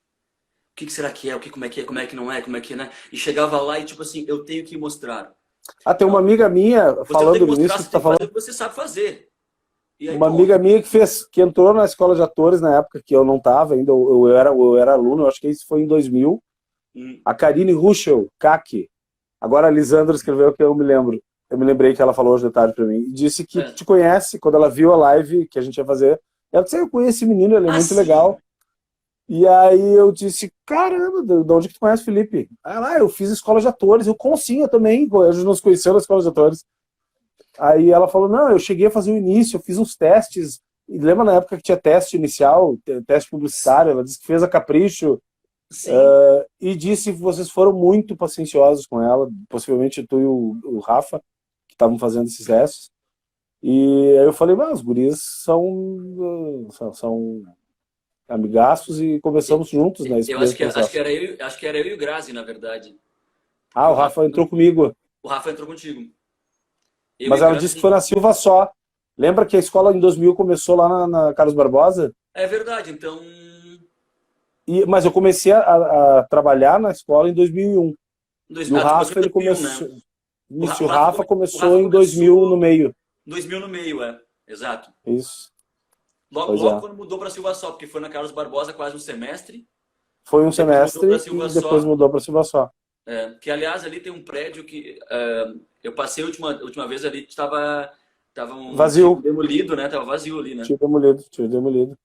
Speaker 2: O que será que é? Como é que não é? Como é que, né? E chegava lá e tipo assim, eu tenho que mostrar.
Speaker 1: Tem uma amiga minha falando nisso,
Speaker 2: você tem que fazer o que você sabe fazer. E aí,
Speaker 1: uma amiga minha que entrou na escola de atores na época que eu não estava ainda, eu era aluno, eu acho que isso foi em 2000. A Karine Ruschel, Kaki. Agora a Lisandra escreveu que eu me lembro. Eu me lembrei que ela falou hoje de tarde para mim. E disse que te conhece, quando ela viu a live que a gente ia fazer. Ela disse, eu conheço esse menino, ele é muito legal. E aí eu disse, caramba, de onde que tu conhece o Felipe? Eu fiz escola de atores. Eu sim, eu também. A gente nos conheceu na escola de atores. Aí ela falou, não, eu cheguei a fazer o início, eu fiz uns testes. E lembra na época que tinha teste inicial, teste publicitário? Ela disse que fez a Capricho. E disse que vocês foram muito pacienciosos com ela, possivelmente tu e o Rafa, que estavam fazendo esses testes. E aí eu falei, os guris são amigaços e começamos juntos, né?
Speaker 2: Eu acho que era eu e o Grazi, na verdade.
Speaker 1: O Rafa entrou comigo.
Speaker 2: O Rafa entrou contigo.
Speaker 1: Mas ela disse que foi na Silva só. Lembra que a escola em 2000 começou lá na Carlos Barbosa? É
Speaker 2: verdade, então...
Speaker 1: Mas eu comecei a trabalhar na escola em 2001. E o Rafa, ele começou... Né? O Rafa começou em 2000 no meio.
Speaker 2: 2000 no meio, exato.
Speaker 1: Isso.
Speaker 2: Logo quando mudou para Silva Só, porque foi na Carlos Barbosa quase um semestre.
Speaker 1: Foi um semestre e depois mudou para Silva Só.
Speaker 2: Que, aliás, ali tem um prédio que... eu passei a última vez ali, estava
Speaker 1: vazio.
Speaker 2: Demolido, né? Tava vazio ali, né?
Speaker 1: Tinha demolido.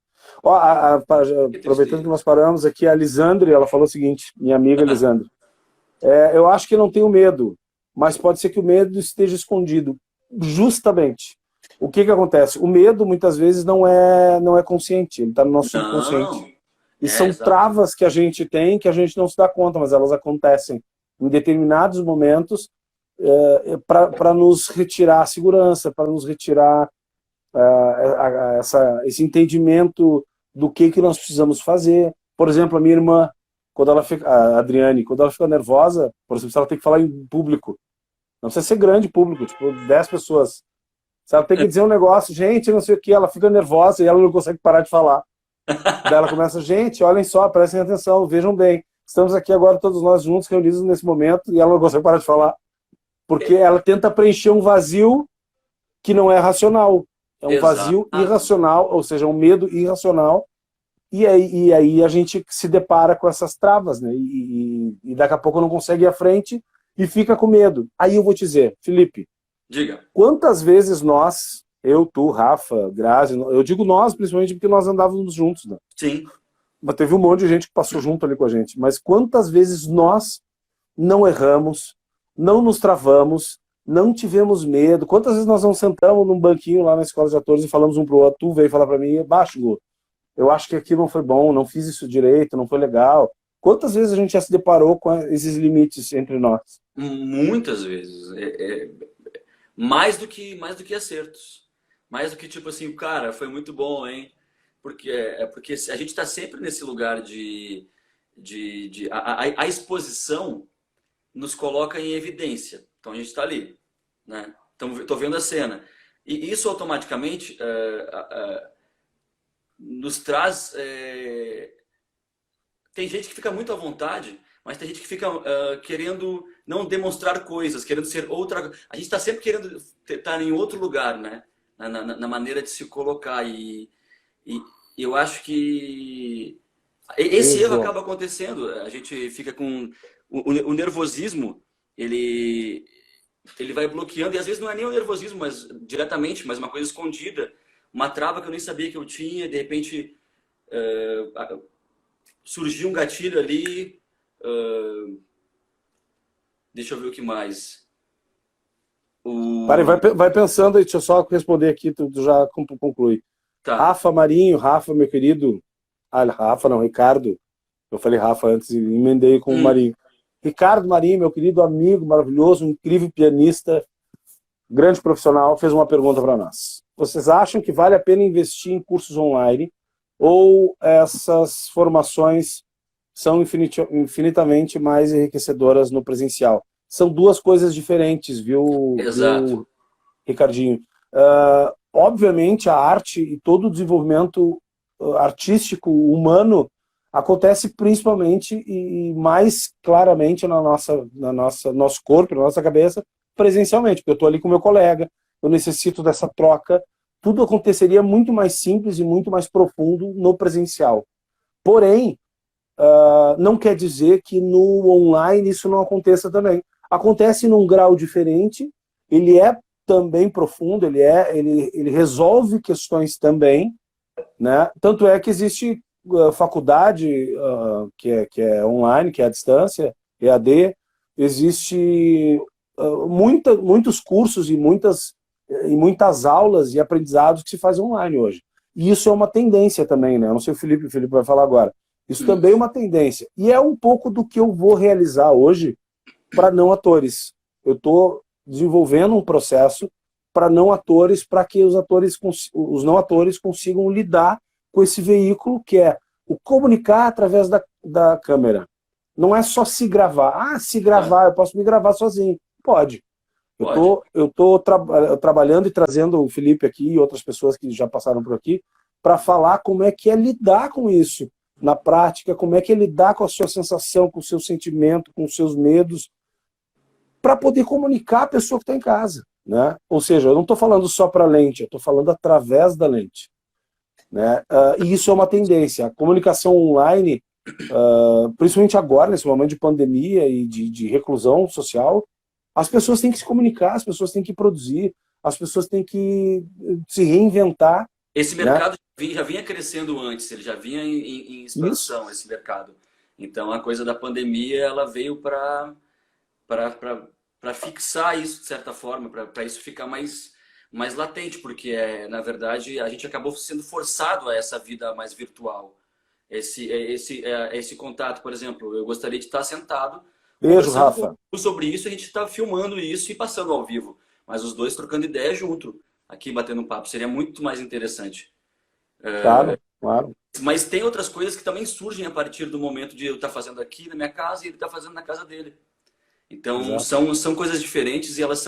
Speaker 1: Aproveitando que nós paramos aqui, a Lisandre, ela falou o seguinte, minha amiga Lisandre. Eu acho que não tenho medo, mas pode ser que o medo esteja escondido. Justamente. O que acontece? O medo, muitas vezes, não é consciente, ele está no nosso subconsciente. E são travas que a gente tem, que a gente não se dá conta, mas elas acontecem. em determinados momentos, para nos retirar a segurança, para nos retirar esse entendimento do que nós precisamos fazer. Por exemplo, a minha irmã, a Adriane, quando ela fica nervosa, por exemplo, se ela tem que falar em público, não precisa ser grande público, tipo 10 pessoas. Se ela tem que dizer um negócio, gente, não sei o que, ela fica nervosa e ela não consegue parar de falar. Daí ela começa, gente, olhem só, prestem atenção, vejam bem, estamos aqui agora todos nós juntos, reunidos nesse momento, e ela não consegue parar de falar. Porque ela tenta preencher um vazio que não é racional. É um vazio irracional, ou seja, um medo irracional. E aí a gente se depara com essas travas, né? E daqui a pouco não consegue ir à frente e fica com medo. Aí eu vou te dizer, Felipe,
Speaker 2: diga.
Speaker 1: Quantas vezes nós, eu, tu, Rafa, Grazi, eu digo nós principalmente porque nós andávamos juntos, né?
Speaker 2: Sim.
Speaker 1: Mas teve um monte de gente que passou junto ali com a gente. Mas quantas vezes nós não erramos, não nos travamos, não tivemos medo? Quantas vezes nós não sentamos num banquinho lá na escola de atores e falamos um pro outro, tu veio falar para mim, baixo, Gu, eu acho que aqui não foi bom, não fiz isso direito, não foi legal. Quantas vezes a gente já se deparou com esses limites entre nós?
Speaker 2: Muitas vezes. Mais do que acertos. Mais do que tipo assim, cara, foi muito bom, hein? Porque a gente está sempre nesse lugar a exposição nos coloca em evidência. Então a gente está ali, né? Então estou vendo a cena. E isso automaticamente nos traz... Tem gente que fica muito à vontade, mas tem gente que fica querendo não demonstrar coisas, querendo ser outra... A gente está sempre querendo estar em outro lugar, né? Na maneira de se colocar. E eu acho que esse erro acaba acontecendo. A gente fica com... O nervosismo, ele vai bloqueando, e às vezes não é nem o nervosismo, mas diretamente, mas uma coisa escondida. Uma trava que eu nem sabia que eu tinha, de repente surgiu um gatilho ali. Deixa eu ver o que mais.
Speaker 1: Pare, vai pensando aí, deixa eu só responder aqui, tu já conclui.
Speaker 2: Tá.
Speaker 1: Rafa Marinho, Rafa, meu querido. Rafa não, Ricardo. Eu falei Rafa antes e emendei com o Marinho. Ricardo Marinho, meu querido amigo, maravilhoso, incrível pianista, grande profissional, fez uma pergunta para nós. Vocês acham que vale a pena investir em cursos online ou essas formações são infinitamente mais enriquecedoras no presencial? São duas coisas diferentes, viu,
Speaker 2: Exato.
Speaker 1: Ricardinho? Obviamente, a arte e todo o desenvolvimento artístico humano acontece principalmente e mais claramente nosso corpo, na nossa cabeça, presencialmente, porque eu estou ali com meu colega, eu necessito dessa troca. Tudo aconteceria muito mais simples e muito mais profundo no presencial. Porém, não quer dizer que no online isso não aconteça também. Acontece num grau diferente, ele é também profundo, ele resolve questões também, né? Tanto é que existe faculdade que é online, que é à distância, EAD, existe muitos cursos e muitas aulas e aprendizados que se fazem online hoje. E isso é uma tendência também, né? Eu não sei o Felipe vai falar agora. Isso também é uma tendência. E é um pouco do que eu vou realizar hoje para não atores. Eu estou desenvolvendo um processo para não atores, para que os não atores consigam lidar com esse veículo que é o comunicar através da câmera. Não é só se gravar. Se gravar, eu posso me gravar sozinho. Pode. Eu estou trabalhando e trazendo o Felipe aqui e outras pessoas que já passaram por aqui para falar como é que é lidar com isso na prática, como é que é lidar com a sua sensação, com o seu sentimento, com os seus medos, para poder comunicar a pessoa que está em casa, né? Ou seja, eu não estou falando só para a lente, eu estou falando através da lente, né? E isso é uma tendência. A comunicação online, principalmente agora, nesse momento de pandemia e de reclusão social, as pessoas têm que se comunicar, as pessoas têm que produzir, as pessoas têm que se reinventar.
Speaker 2: Esse mercado, né, já vinha crescendo antes, ele já vinha em expansão, esse mercado. Então a coisa da pandemia, ela veio para fixar isso de certa forma, para isso ficar mais latente, porque na verdade a gente acabou sendo forçado a essa vida mais virtual. Esse contato, por exemplo, eu gostaria de estar sentado
Speaker 1: Beijo,
Speaker 2: conversando
Speaker 1: Rafa.
Speaker 2: sobre isso, a gente está filmando isso e passando ao vivo. Mas os dois trocando ideia junto, aqui batendo um papo. Seria muito mais interessante.
Speaker 1: Claro, claro.
Speaker 2: Mas tem outras coisas que também surgem a partir do momento de eu estar fazendo aqui na minha casa e ele estar fazendo na casa dele. Então,
Speaker 1: Exato.
Speaker 2: são coisas diferentes e elas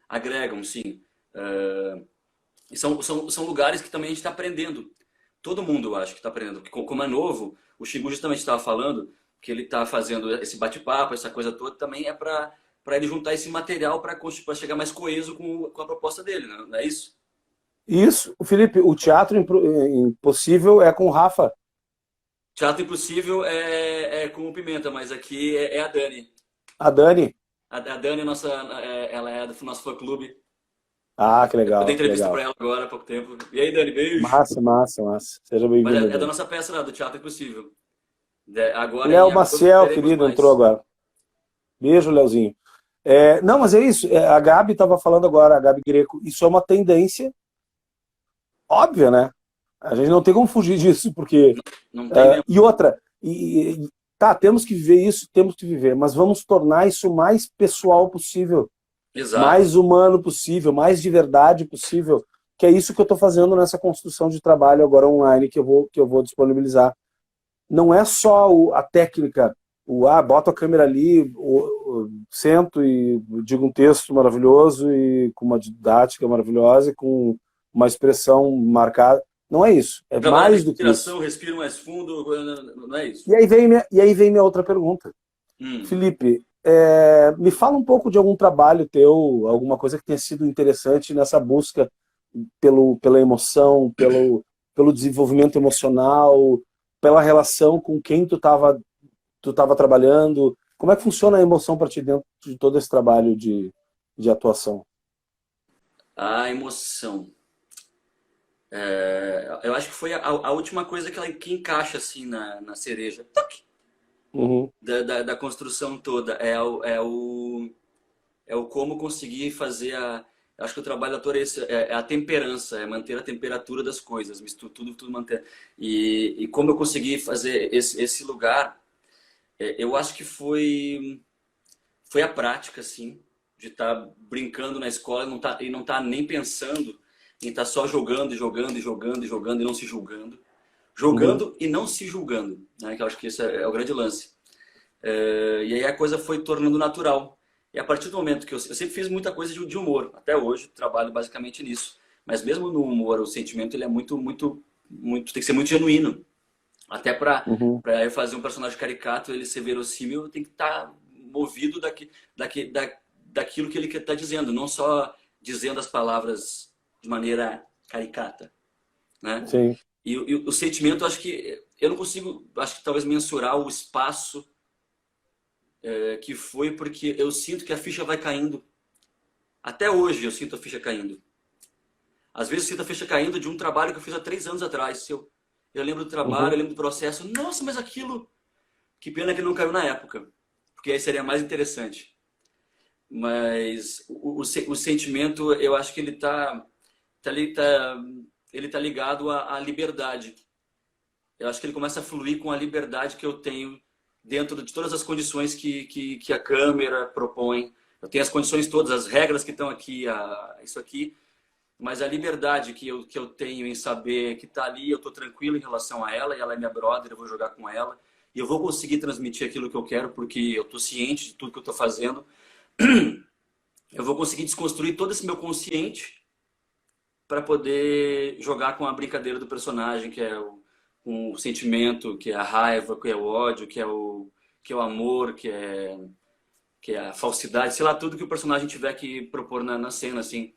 Speaker 2: agregam, sim. E são lugares que também a gente está aprendendo. Todo mundo, eu acho, que está aprendendo. Porque como é novo, o Xingu justamente estava falando que ele está fazendo esse bate-papo, essa coisa toda, também é para ele juntar esse material para chegar mais coeso com a proposta dele, não é isso?
Speaker 1: Isso, Felipe, o Teatro Impossível é com o Rafa.
Speaker 2: Teatro Impossível é com o Pimenta, mas aqui é a Dani.
Speaker 1: A Dani.
Speaker 2: A Dani, ela é do nosso fã-clube.
Speaker 1: Ah, que
Speaker 2: Eu dei
Speaker 1: legal, que
Speaker 2: entrevista
Speaker 1: legal.
Speaker 2: para ela agora há pouco tempo. E aí, Dani, beijo.
Speaker 1: Massa, massa, massa. Seja
Speaker 2: Mas
Speaker 1: bem-vindo,
Speaker 2: é da
Speaker 1: Dani.
Speaker 2: nossa peça lá, do Teatro Impossível. Agora,
Speaker 1: Léo
Speaker 2: em agosto,
Speaker 1: Maciel,
Speaker 2: teremos
Speaker 1: querido, entrou
Speaker 2: mais.
Speaker 1: agora. Beijo, Léozinho. Não, mas é isso. A Gabi estava falando agora, a Gabi Greco. Isso é uma tendência óbvia, né? A gente não tem como fugir disso, porque...
Speaker 2: Não tem mesmo.
Speaker 1: E outra, tá, temos que viver isso, temos que viver, mas vamos tornar isso o mais pessoal possível,
Speaker 2: Exato.
Speaker 1: mais humano possível, mais de verdade possível, que é isso que eu estou fazendo nessa construção de trabalho agora online que eu vou disponibilizar. Não é só a técnica, bota a câmera ali, sento e digo um texto maravilhoso e com uma didática maravilhosa e com uma expressão marcada. Não é isso. É
Speaker 2: Trabalha
Speaker 1: mais do que isso.
Speaker 2: respira mais fundo, não é isso.
Speaker 1: E aí vem minha outra pergunta. Felipe, me fala um pouco de algum trabalho teu, alguma coisa que tenha sido interessante nessa busca pela emoção, pelo desenvolvimento emocional, pela relação com quem tu tava trabalhando. Como é que funciona a emoção para ti dentro de todo esse trabalho de atuação?
Speaker 2: A emoção. Eu acho que foi a última coisa que encaixa assim na cereja.
Speaker 1: Uhum.
Speaker 2: Da construção toda. É o como conseguir fazer eu acho que o trabalho da ator é a temperança, é manter a temperatura das coisas, tudo manter. E como eu consegui fazer esse lugar, eu acho que foi a prática, assim, de estar brincando na escola e não tá nem pensando em estar só jogando, jogando, jogando, jogando e não se julgando. Jogando e não se julgando, né? Que eu acho que esse é o grande lance. E aí a coisa foi tornando natural. E a partir do momento que eu sempre fiz muita coisa de humor, até hoje trabalho basicamente nisso. Mas mesmo no humor, o sentimento ele é muito, tem que ser muito genuíno. Até para eu fazer um personagem caricato, ele ser verossímil, tem que estar movido daquilo que ele está dizendo, não só dizendo as palavras de maneira caricata, né?
Speaker 1: Sim.
Speaker 2: E o sentimento, acho que eu não consigo, acho que talvez mensurar o espaço que foi, porque eu sinto que a ficha vai caindo. Até hoje eu sinto a ficha caindo. Às vezes eu sinto a ficha caindo de um trabalho que eu fiz há 3 anos atrás. Eu lembro do trabalho, eu lembro do processo. Nossa, mas aquilo... Que pena que não caiu na época. Porque aí seria mais interessante. Mas o sentimento, eu acho que ele tá ligado à liberdade. Eu acho que ele começa a fluir com a liberdade que eu tenho dentro de todas as condições que a câmera propõe. Eu tenho as condições todas, as regras que estão aqui, isso aqui, mas a liberdade que eu tenho em saber que está ali, eu estou tranquilo em relação a ela, e ela é minha brother, eu vou jogar com ela, e eu vou conseguir transmitir aquilo que eu quero, porque eu estou ciente de tudo que eu estou fazendo. Eu vou conseguir desconstruir todo esse meu consciente para poder jogar com a brincadeira do personagem, que é o sentimento, que é a raiva, que é o ódio, que é o amor, que é a falsidade, sei lá, tudo que o personagem tiver que propor na cena, assim.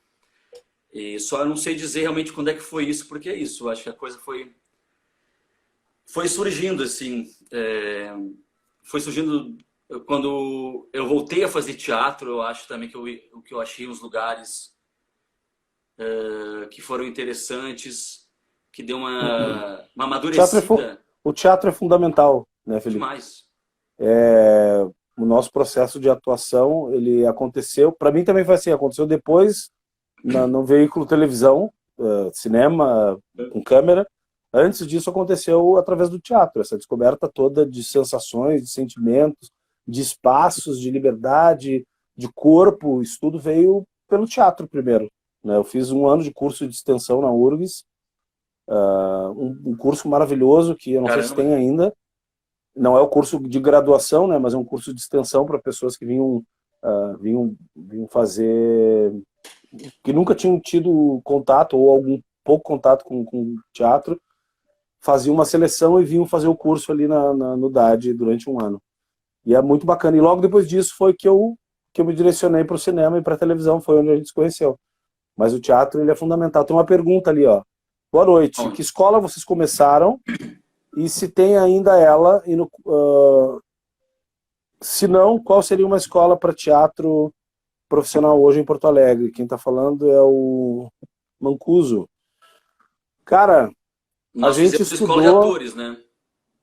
Speaker 2: E só eu não sei dizer realmente quando é que foi isso, porque é isso, eu acho que a coisa foi surgindo, assim, foi surgindo quando eu voltei a fazer teatro. Eu acho também que eu achei uns lugares que foram interessantes, que deu uma amadurecida.
Speaker 1: O teatro é fundamental, né, Felipe?
Speaker 2: Demais.
Speaker 1: O nosso processo de atuação, ele aconteceu, para mim também foi assim, aconteceu depois no veículo televisão, cinema, com câmera. Antes disso aconteceu através do teatro, essa descoberta toda de sensações, de sentimentos, de espaços, de liberdade, de corpo, isso tudo veio pelo teatro primeiro, né? Eu fiz um ano de curso de extensão na URGS, um curso maravilhoso que eu não sei se
Speaker 2: Caramba.
Speaker 1: tem ainda. Não é o curso de graduação, né? Mas é um curso de extensão para pessoas que vinham fazer, que nunca tinham tido contato ou algum pouco contato com teatro, faziam uma seleção e vinham fazer o curso ali no DAD durante um ano. E é muito bacana. E logo depois disso foi que eu me direcionei para o cinema e para a televisão, foi onde a gente se conheceu. Mas o teatro, ele é fundamental. Tem uma pergunta ali, ó. Boa noite. Em que escola vocês começaram? E se tem ainda ela? Se não, qual seria uma escola para teatro profissional hoje em Porto Alegre? Quem está falando é o Mancuso. Cara,
Speaker 2: Nós
Speaker 1: a gente
Speaker 2: fizemos escola de
Speaker 1: estudou...
Speaker 2: atores, né?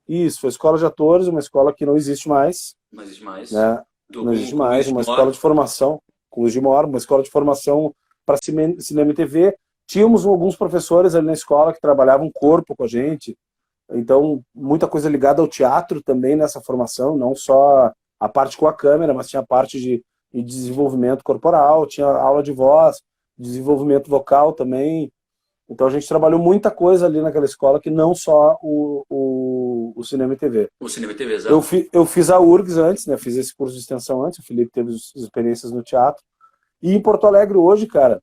Speaker 1: Isso, foi escola de atores, uma escola que não existe mais,
Speaker 2: Não existe mais.
Speaker 1: né? Não existe
Speaker 2: Com
Speaker 1: mais,
Speaker 2: Luiz de
Speaker 1: uma
Speaker 2: Mora.
Speaker 1: escola de formação, com Luiz de Mora, uma escola de formação para cinema e TV. Tínhamos alguns professores ali na escola que trabalhavam corpo com a gente, então muita coisa ligada ao teatro também nessa formação, não só a parte com a câmera, mas tinha a parte de desenvolvimento corporal, tinha aula de voz, desenvolvimento vocal também. Então a gente trabalhou muita coisa ali naquela escola que não só o cinema e TV.
Speaker 2: O cinema e TV, exato.
Speaker 1: Eu fiz a URGS antes, né? Fiz esse curso de extensão antes, o Felipe teve experiências no teatro. E em Porto Alegre hoje, cara,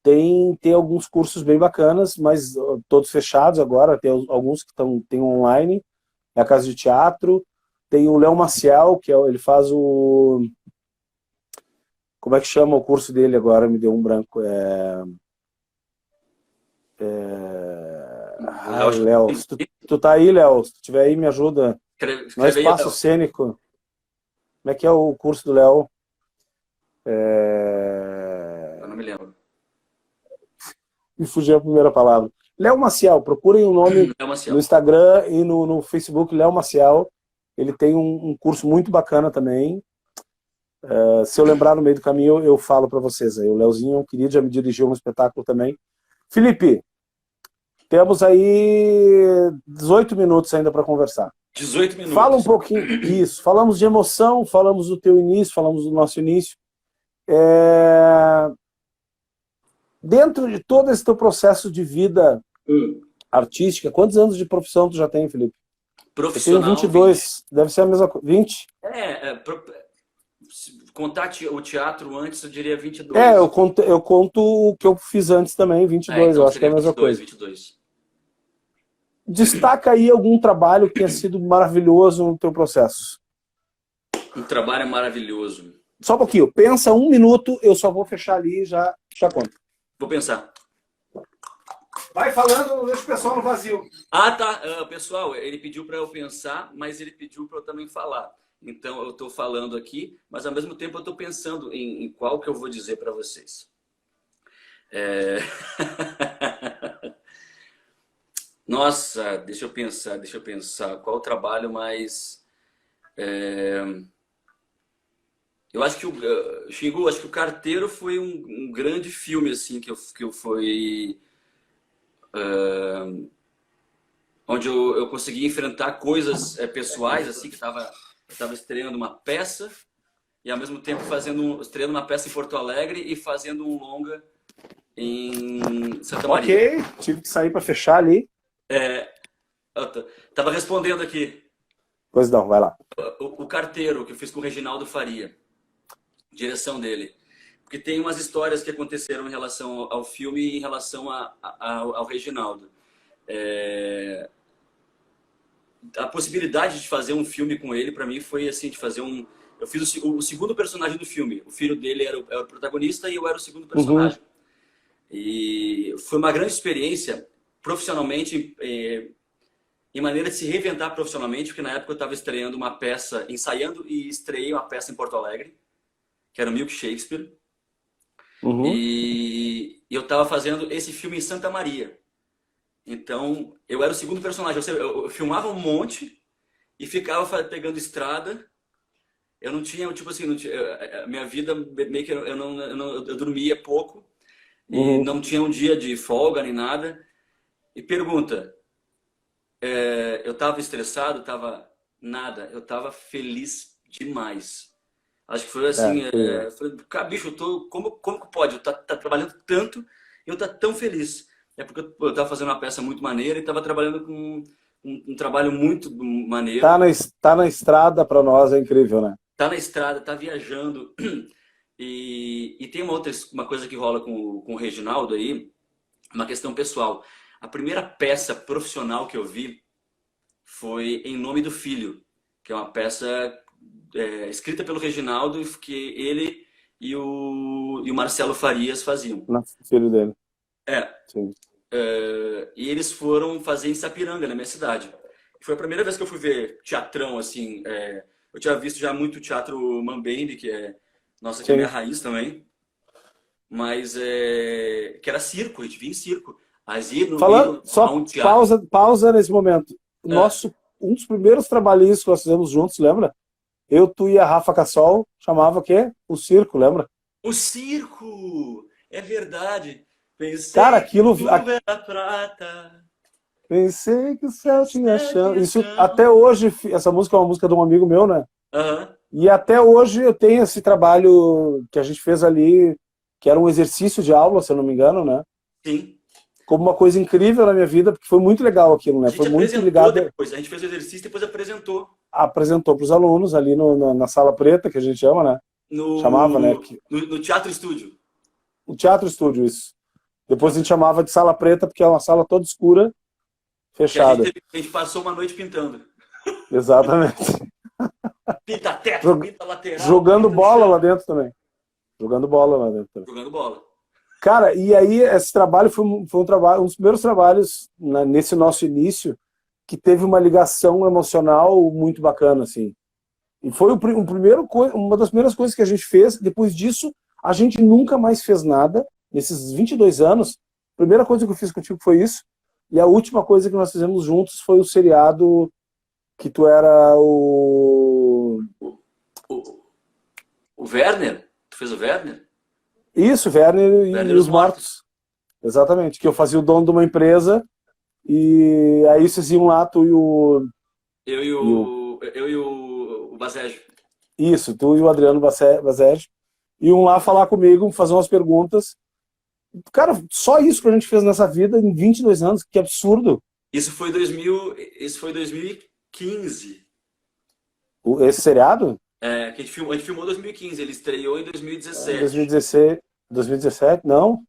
Speaker 1: tem alguns cursos bem bacanas, mas todos fechados agora, tem alguns que tem online, é a Casa de Teatro, tem o Léo Maciel, ele faz o... Como é que chama o curso dele agora? Me deu um branco. Léo, se tu tá aí, Léo, se tu estiver aí, me ajuda. Não é espaço
Speaker 2: aí,
Speaker 1: cênico. Como é que é o curso do Léo?
Speaker 2: Eu não me lembro.
Speaker 1: Me fugiu a primeira palavra. Léo Maciel, procurem o nome no Instagram e no Facebook, Léo Maciel. Ele tem um curso muito bacana também. Se eu lembrar no meio do caminho, eu falo para vocês aí. O Léozinho é um querido, já me dirigiu um espetáculo também. Felipe, temos aí 18 minutos ainda para conversar.
Speaker 2: 18 minutos.
Speaker 1: Fala um pouquinho, isso. Falamos de emoção, falamos do teu início, falamos do nosso início. Dentro de todo esse teu processo de vida artística, quantos anos de profissão tu já tem, Felipe?
Speaker 2: Profissional,
Speaker 1: eu tenho 22, 20. Deve ser a mesma coisa. 20?
Speaker 2: Contar o teatro antes, eu diria 22.
Speaker 1: Eu conto o que eu fiz antes também, 22, então eu acho que é a mesma 22, coisa.
Speaker 2: 22.
Speaker 1: Destaca aí algum trabalho que tenha sido maravilhoso no teu processo.
Speaker 2: Um trabalho maravilhoso.
Speaker 1: Só um pouquinho, pensa 1 minuto, eu só vou fechar ali e já conto.
Speaker 2: Vou pensar.
Speaker 1: Vai falando, não deixa o pessoal no vazio.
Speaker 2: Ah, tá. Pessoal, ele pediu para eu pensar, mas ele pediu para eu também falar. Então, eu estou falando aqui, mas ao mesmo tempo eu estou pensando em qual que eu vou dizer para vocês. Nossa, deixa eu pensar. Qual o trabalho mais... Eu acho que Xingu, acho que o Carteiro foi um grande filme, assim, que eu fui... onde eu consegui enfrentar coisas pessoais, assim, que estava estreando uma peça e ao mesmo tempo estreando uma peça em Porto Alegre e fazendo um longa em Santa Maria.
Speaker 1: Ok, tive que sair para fechar ali.
Speaker 2: Tava respondendo aqui.
Speaker 1: Pois não, vai lá.
Speaker 2: O Carteiro, que eu fiz com o Reginaldo Faria, direção dele. Porque tem umas histórias que aconteceram em relação ao filme e em relação ao Reginaldo. A possibilidade de fazer um filme com ele, para mim, foi assim, de fazer um... Eu fiz o segundo personagem do filme. O filho dele era o protagonista e eu era o segundo personagem. E foi uma grande experiência, profissionalmente, em maneira de se reinventar profissionalmente, porque na época eu estava estreando uma peça, ensaiando e estreiei uma peça em Porto Alegre, que era o Milk Shakespeare. E eu estava fazendo esse filme em Santa Maria. Então, eu era o segundo personagem. Eu filmava um monte e ficava pegando estrada. Eu não tinha, tipo assim, minha vida meio que eu dormia pouco e não tinha um dia de folga nem nada. E pergunta, eu estava estressado, nada, eu estava feliz demais. Acho que foi assim, falei, cara, bicho, como que pode? Eu tá trabalhando tanto e eu tá tão feliz. É porque eu tava fazendo uma peça muito maneira e tava trabalhando com um trabalho muito maneiro.
Speaker 1: Tá na estrada para nós é incrível, né?
Speaker 2: Tá na estrada, tá viajando. E tem uma coisa que rola com o Reginaldo aí, uma questão pessoal. A primeira peça profissional que eu vi foi Em Nome do Filho, que é uma peça escrita pelo Reginaldo, que ele e o Marcelo Farias faziam.
Speaker 1: Nosso filho dele.
Speaker 2: É,
Speaker 1: Sim.
Speaker 2: e eles foram fazer em Sapiranga, na minha cidade. Foi a primeira vez que eu fui ver teatrão, assim. Eu tinha visto já muito teatro Mambembe, que é, nossa, que é minha
Speaker 1: Sim.
Speaker 2: raiz também. Mas que era circo, a gente via em circo. Mas ir
Speaker 1: Falando,
Speaker 2: a
Speaker 1: só
Speaker 2: um teatro.
Speaker 1: pausa nesse momento.
Speaker 2: É,
Speaker 1: Um dos primeiros trabalhinhos que nós fizemos juntos, lembra? Eu, tu e a Rafa Cassol, chamava o quê? O circo, lembra?
Speaker 2: o circo! É verdade.
Speaker 1: Cara,
Speaker 2: Pensei que
Speaker 1: aquilo.
Speaker 2: tudo era prata.
Speaker 1: Pensei que o céu tinha
Speaker 2: Céu
Speaker 1: chão.
Speaker 2: tinha
Speaker 1: Isso,
Speaker 2: chão.
Speaker 1: até hoje, essa música é uma música de um amigo meu, né?
Speaker 2: Aham,
Speaker 1: E até hoje eu tenho esse trabalho que a gente fez ali, que era um exercício de aula, se eu não me engano, né?
Speaker 2: sim.
Speaker 1: Como uma coisa incrível na minha vida, porque foi muito legal aquilo,
Speaker 2: A
Speaker 1: né?
Speaker 2: gente
Speaker 1: Foi muito
Speaker 2: apresentou
Speaker 1: ligado,
Speaker 2: depois. A gente fez o exercício e depois apresentou
Speaker 1: apresentou para os alunos ali na sala preta, que a gente chama, né? Chamava, né?
Speaker 2: no Teatro Estúdio.
Speaker 1: O teatro estúdio, isso. Depois a
Speaker 2: Teatro
Speaker 1: gente chamava de sala preta, porque é uma sala toda escura,
Speaker 2: Que a
Speaker 1: fechada.
Speaker 2: gente, a gente passou uma noite pintando.
Speaker 1: Exatamente.
Speaker 2: Pinta teto,
Speaker 1: Jog-
Speaker 2: pinta lateral,
Speaker 1: Jogando
Speaker 2: pinta no
Speaker 1: bola lá
Speaker 2: chão.
Speaker 1: dentro também. Jogando bola lá dentro também.
Speaker 2: Jogando bola.
Speaker 1: Cara, e aí esse trabalho foi um trabalho, um dos primeiros trabalhos nesse nosso início que teve uma ligação emocional muito bacana, assim. E foi uma das primeiras coisas que a gente fez. Depois disso, a gente nunca mais fez nada. Nesses 22 anos, a primeira coisa que eu fiz contigo foi isso. E a última coisa que nós fizemos juntos foi o seriado que tu era o...
Speaker 2: O, o Werner? Tu fez o Werner?
Speaker 1: Isso, Werner e
Speaker 2: Werner e os
Speaker 1: os
Speaker 2: Mortos.
Speaker 1: Mortos. Exatamente. Que eu fazia o dono de uma empresa e aí vocês iam lá, tu e o...
Speaker 2: Eu e
Speaker 1: E o
Speaker 2: o Basejo.
Speaker 1: isso, tu e o Adriano Bazeg iam lá falar comigo, fazer umas perguntas. Cara, só isso que a gente fez nessa vida em 22 anos, que absurdo.
Speaker 2: Isso foi 2015.
Speaker 1: Esse seriado?
Speaker 2: Que a gente filmou em 2015, ele estreou em 2017.
Speaker 1: 2016, 2017? Não?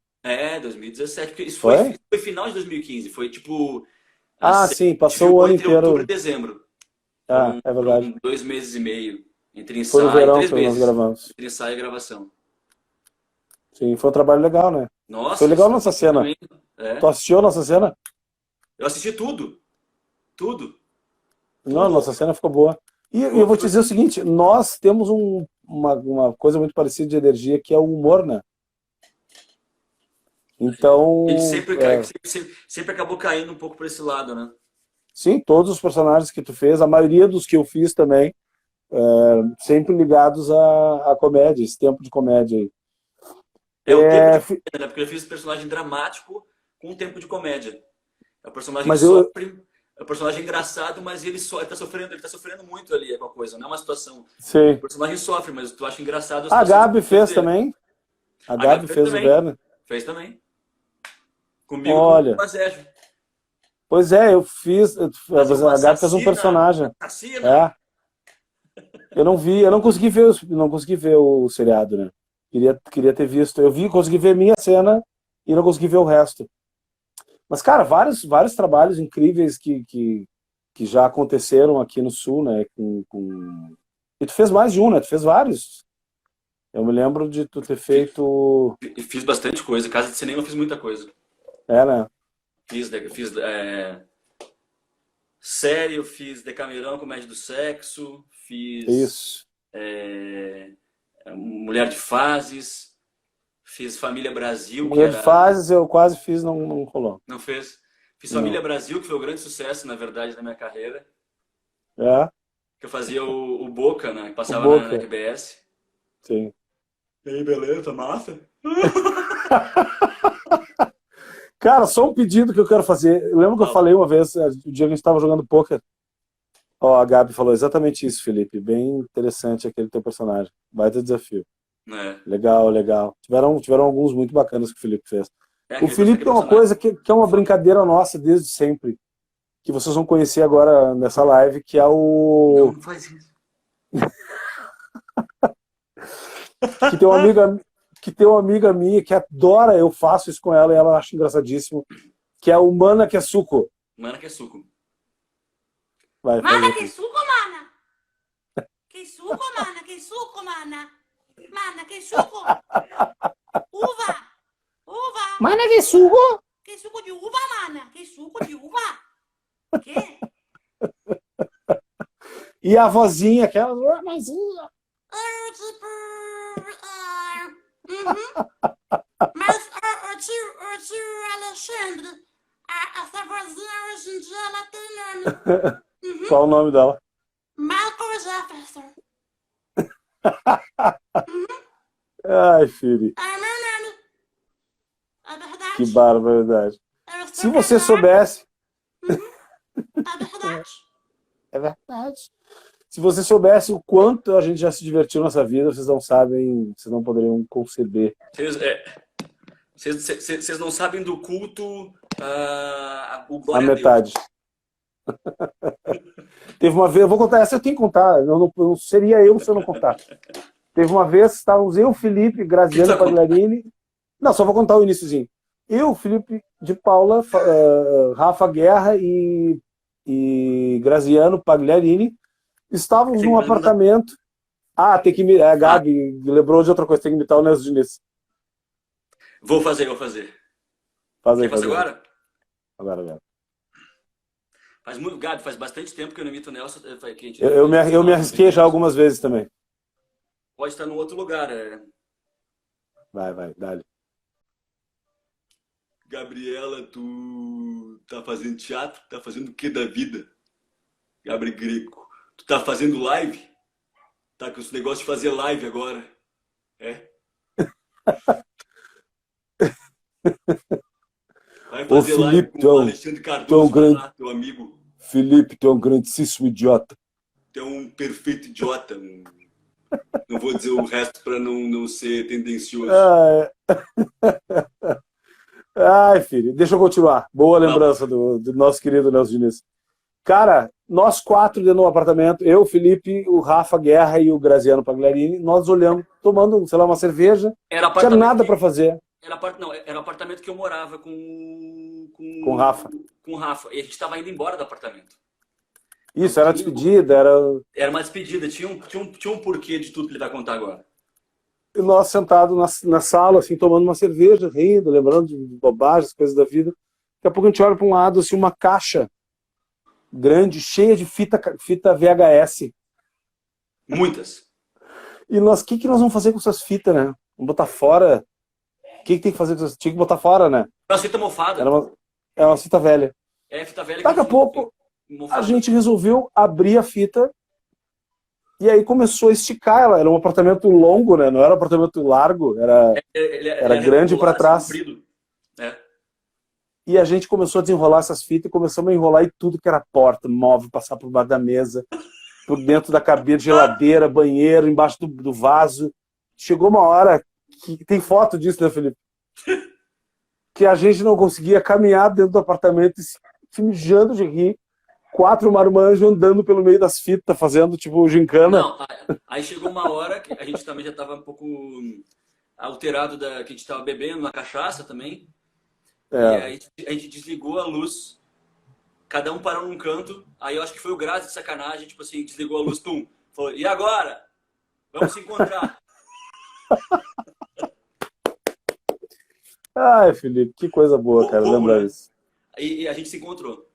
Speaker 2: 2017, porque isso
Speaker 1: Foi?
Speaker 2: foi final de 2015, foi tipo,
Speaker 1: Ah,
Speaker 2: a
Speaker 1: sim,
Speaker 2: gente
Speaker 1: passou o
Speaker 2: filmou
Speaker 1: ano
Speaker 2: entre outubro e
Speaker 1: inteiro.
Speaker 2: dezembro.
Speaker 1: Ah, é
Speaker 2: Foram
Speaker 1: verdade.
Speaker 2: 2 meses e meio, entre
Speaker 1: Foi no
Speaker 2: ensaio,
Speaker 1: verão
Speaker 2: três
Speaker 1: que nós
Speaker 2: meses,
Speaker 1: gravamos.
Speaker 2: entre ensaio e gravação.
Speaker 1: Sim, foi um trabalho legal, né? Foi
Speaker 2: Nossa,
Speaker 1: legal a
Speaker 2: esse
Speaker 1: nossa
Speaker 2: trabalho
Speaker 1: cena.
Speaker 2: também,
Speaker 1: Tu assistiu a nossa cena?
Speaker 2: eu assisti tudo, tudo,
Speaker 1: Não, a
Speaker 2: tudo.
Speaker 1: nossa cena ficou boa. E eu vou te
Speaker 2: Foi
Speaker 1: dizer o
Speaker 2: assim,
Speaker 1: seguinte, nós temos uma coisa muito parecida de energia, que é o humor, né?
Speaker 2: a gente
Speaker 1: Então,
Speaker 2: sempre acabou caindo um pouco por esse lado, né?
Speaker 1: sim, todos os personagens que tu fez, a maioria dos que eu fiz também, sempre ligados à comédia, esse tempo de comédia aí.
Speaker 2: É o tempo de
Speaker 1: É,
Speaker 2: comédia, né? Porque eu fiz personagem dramático com um tempo de comédia. É o personagem que
Speaker 1: mas eu,
Speaker 2: sofre, é o personagem engraçado, mas ele tá sofrendo muito ali com a coisa, não é uma situação. O
Speaker 1: sei.
Speaker 2: personagem sofre, mas tu acha engraçado as
Speaker 1: A
Speaker 2: situações
Speaker 1: Gabi
Speaker 2: que
Speaker 1: fez
Speaker 2: dele.
Speaker 1: também. A
Speaker 2: A Gabi
Speaker 1: Gabi
Speaker 2: fez
Speaker 1: fez o
Speaker 2: também.
Speaker 1: Werner.
Speaker 2: Fez também. Comigo e com o
Speaker 1: Olha,
Speaker 2: Bazégio.
Speaker 1: pois é, eu fiz.
Speaker 2: Fazia uma
Speaker 1: A Gabi fez um
Speaker 2: assassina,
Speaker 1: personagem.
Speaker 2: assassina.
Speaker 1: É, eu não vi, eu não consegui ver, não consegui ver o seriado, né? Queria ter visto. Consegui ver minha cena e não consegui ver o resto. Mas, cara, vários trabalhos incríveis que já aconteceram aqui no Sul, né? E tu fez mais de um, né? Tu fez vários. Eu me lembro de tu ter feito.
Speaker 2: Fiz bastante coisa. Casa de cinema eu fiz muita coisa.
Speaker 1: É, né?
Speaker 2: Fiz série, eu fiz Decamerão, Comédia do Sexo, fiz
Speaker 1: Isso.
Speaker 2: Mulher de Fases, fiz Família Brasil, que
Speaker 1: Mulher de
Speaker 2: era.
Speaker 1: Fases eu quase fiz, não rolou.
Speaker 2: Não fez? Fiz Família
Speaker 1: Não.
Speaker 2: Brasil, que foi o grande sucesso, na verdade, na minha carreira.
Speaker 1: É,
Speaker 2: Que eu fazia o Boca, né? Que
Speaker 1: o
Speaker 2: passava na
Speaker 1: Boca.
Speaker 2: RBS.
Speaker 1: Sim.
Speaker 2: E aí, beleza? Massa?
Speaker 1: Cara, só um pedido que eu quero fazer. Lembra que eu
Speaker 2: Fala.
Speaker 1: falei uma vez, o dia que a gente estava jogando pôquer, Ó, a Gabi falou exatamente isso, Felipe. Bem interessante aquele teu personagem. Baita desafio.
Speaker 2: né?
Speaker 1: Legal, legal. Tiveram alguns muito bacanas que o Felipe fez. O Felipe
Speaker 2: Aquele
Speaker 1: tem uma
Speaker 2: personagem.
Speaker 1: coisa que é uma brincadeira nossa desde sempre, que vocês vão conhecer agora nessa live, que é
Speaker 2: Não,
Speaker 1: o...
Speaker 2: não faz isso.
Speaker 1: Que tem uma amiga minha que adora, eu faço isso com ela e ela acha engraçadíssimo, que é o Mana que é suco.
Speaker 2: Mana que é suco.
Speaker 1: Vai, faz
Speaker 3: Mana,
Speaker 1: aí.
Speaker 3: che suco, mana? Che suco, mana? Che suco, mana? Mana, che suco? Uva! Uva!
Speaker 1: Mana que suco?
Speaker 3: Che suco di uva, mana? Che suco di uva? Che?
Speaker 1: E a vozinha, aquela vozinha.
Speaker 3: Mas, tio Alexandre, essa vozinha hoje em dia ela tem nome.
Speaker 1: Qual o nome dela?
Speaker 3: Michael Jefferson.
Speaker 1: Ai, filho,
Speaker 3: É meu nome. É verdade.
Speaker 1: que barbaridade.
Speaker 3: Eu estou
Speaker 1: Se você
Speaker 3: casada.
Speaker 1: soubesse...
Speaker 3: É verdade.
Speaker 1: É verdade. Se você soubesse o quanto a gente já se divertiu nessa vida, vocês não sabem, vocês não poderiam conceber.
Speaker 2: Vocês não sabem do culto o
Speaker 1: A
Speaker 2: glória a Deus.
Speaker 1: metade. Teve uma vez, eu vou contar essa, eu tenho que contar, não seria eu se eu não contar. Teve uma vez, estávamos eu, Felipe, Graziano Pagliarini. Não, só vou contar o iniciozinho. Eu, Felipe de Paula, Rafa Guerra e Graziano Pagliarini estávamos num apartamento. Ah, tem que a Gabi lembrou de outra coisa, tem que imitar o Nelson Diniz.
Speaker 2: Vou fazer.
Speaker 1: Faz aí,
Speaker 2: Quer fazer agora?
Speaker 1: Agora.
Speaker 2: Gabi, faz bastante tempo que eu não imito o Nelson.
Speaker 1: Eu me arrisquei já algumas vezes também.
Speaker 2: Pode estar num outro lugar.
Speaker 1: Vai, dá-lhe.
Speaker 2: Gabriela, tu tá fazendo teatro? Tá fazendo o que da vida? Gabriel Greco. Tu tá fazendo live? Tá com esse negócio de fazer live agora. É? Vai fazer live com o Alexandre Cardoso, teu amigo.
Speaker 1: Felipe, tu é um grandíssimo idiota.
Speaker 2: Tu é um perfeito idiota. Não vou dizer o resto para não ser tendencioso.
Speaker 1: Ai, filho, deixa eu continuar. Boa lembrança do nosso querido Nelson Diniz. Cara, nós quatro dentro do apartamento, eu, Felipe, o Rafa Guerra e o Graziano Pagliarini, nós olhando, tomando, sei lá, uma cerveja. Não tinha nada para fazer.
Speaker 2: Era o apartamento que eu morava com
Speaker 1: o Rafa.
Speaker 2: Com o Rafa. E a gente estava indo embora do apartamento.
Speaker 1: Isso, era despedida,
Speaker 2: Era uma despedida. Tinha um porquê de tudo que ele vai contar agora.
Speaker 1: E nós sentados na sala, assim, tomando uma cerveja, rindo, lembrando de bobagens, coisas da vida. Daqui a pouco a gente olha para um lado, assim, uma caixa grande, cheia de fita VHS.
Speaker 2: Muitas.
Speaker 1: E nós, o que nós vamos fazer com essas fitas, né? Vamos botar fora? O que tem que fazer com essas? Tinha que botar fora, né?
Speaker 2: Uma fita mofada.
Speaker 1: É uma fita velha.
Speaker 2: É, fita velha.
Speaker 1: Daqui a pouco, a gente resolveu abrir a fita e aí começou a esticar ela. Era um apartamento longo, né? Não era um apartamento largo, era grande para trás.
Speaker 2: Comprido. É.
Speaker 1: E a gente começou a desenrolar essas fitas e começamos a enrolar em tudo que era porta, móvel, passar por baixo da mesa, por dentro da cabine, geladeira, banheiro, embaixo do vaso. Chegou uma hora que tem foto disso, né, Felipe? Que a gente não conseguia caminhar dentro do apartamento e se mijando de rir. 4 marmanjos andando pelo meio das fitas, fazendo tipo gincana.
Speaker 2: Não, aí chegou uma hora que a gente também já estava um pouco alterado que a gente estava bebendo uma cachaça também. E aí a gente desligou a luz, cada um parou num canto. Aí eu acho que foi o Grazi de sacanagem, tipo assim, desligou a luz, pum. Falou, e agora? Vamos se encontrar.
Speaker 1: Ai, Felipe, que coisa boa, cara, lembrar isso.
Speaker 2: E a gente se encontrou.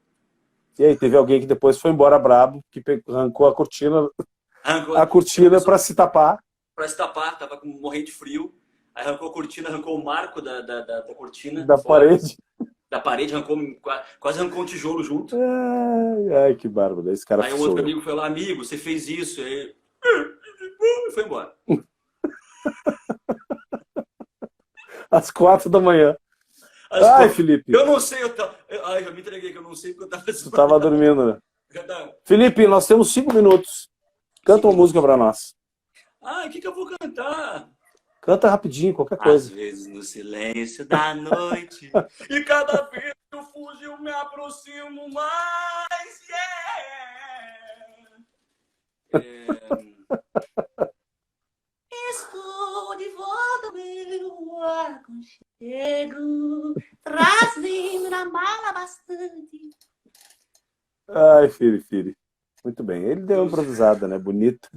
Speaker 1: E aí teve alguém que depois foi embora brabo, que arrancou a cortina para se tapar.
Speaker 2: Para se tapar, tava morrendo de frio. Aí arrancou a cortina, arrancou o marco da cortina.
Speaker 1: Da parede.
Speaker 2: Da parede, quase arrancou um tijolo junto.
Speaker 1: Ai, que bárbaro. Esse cara
Speaker 2: aí o outro amigo foi lá, amigo, você fez isso. Aí foi embora.
Speaker 1: Às 4 da manhã. Ai, Felipe.
Speaker 2: Eu não sei, eu me entreguei que eu não sei porque eu tava...
Speaker 1: Tu tava dormindo, né? Felipe, nós temos 5 minutos. Canta uma música para nós.
Speaker 2: Ah, o que eu vou cantar?
Speaker 1: Canta rapidinho, qualquer
Speaker 2: Às
Speaker 1: coisa.
Speaker 2: vezes no silêncio da noite, e cada vez que eu fujo eu me aproximo mais.
Speaker 3: Estou de volta, meu aconchego. Traz-me na mala bastante.
Speaker 1: Ai, filho. Muito bem. Ele deu uma improvisada, né? Bonita.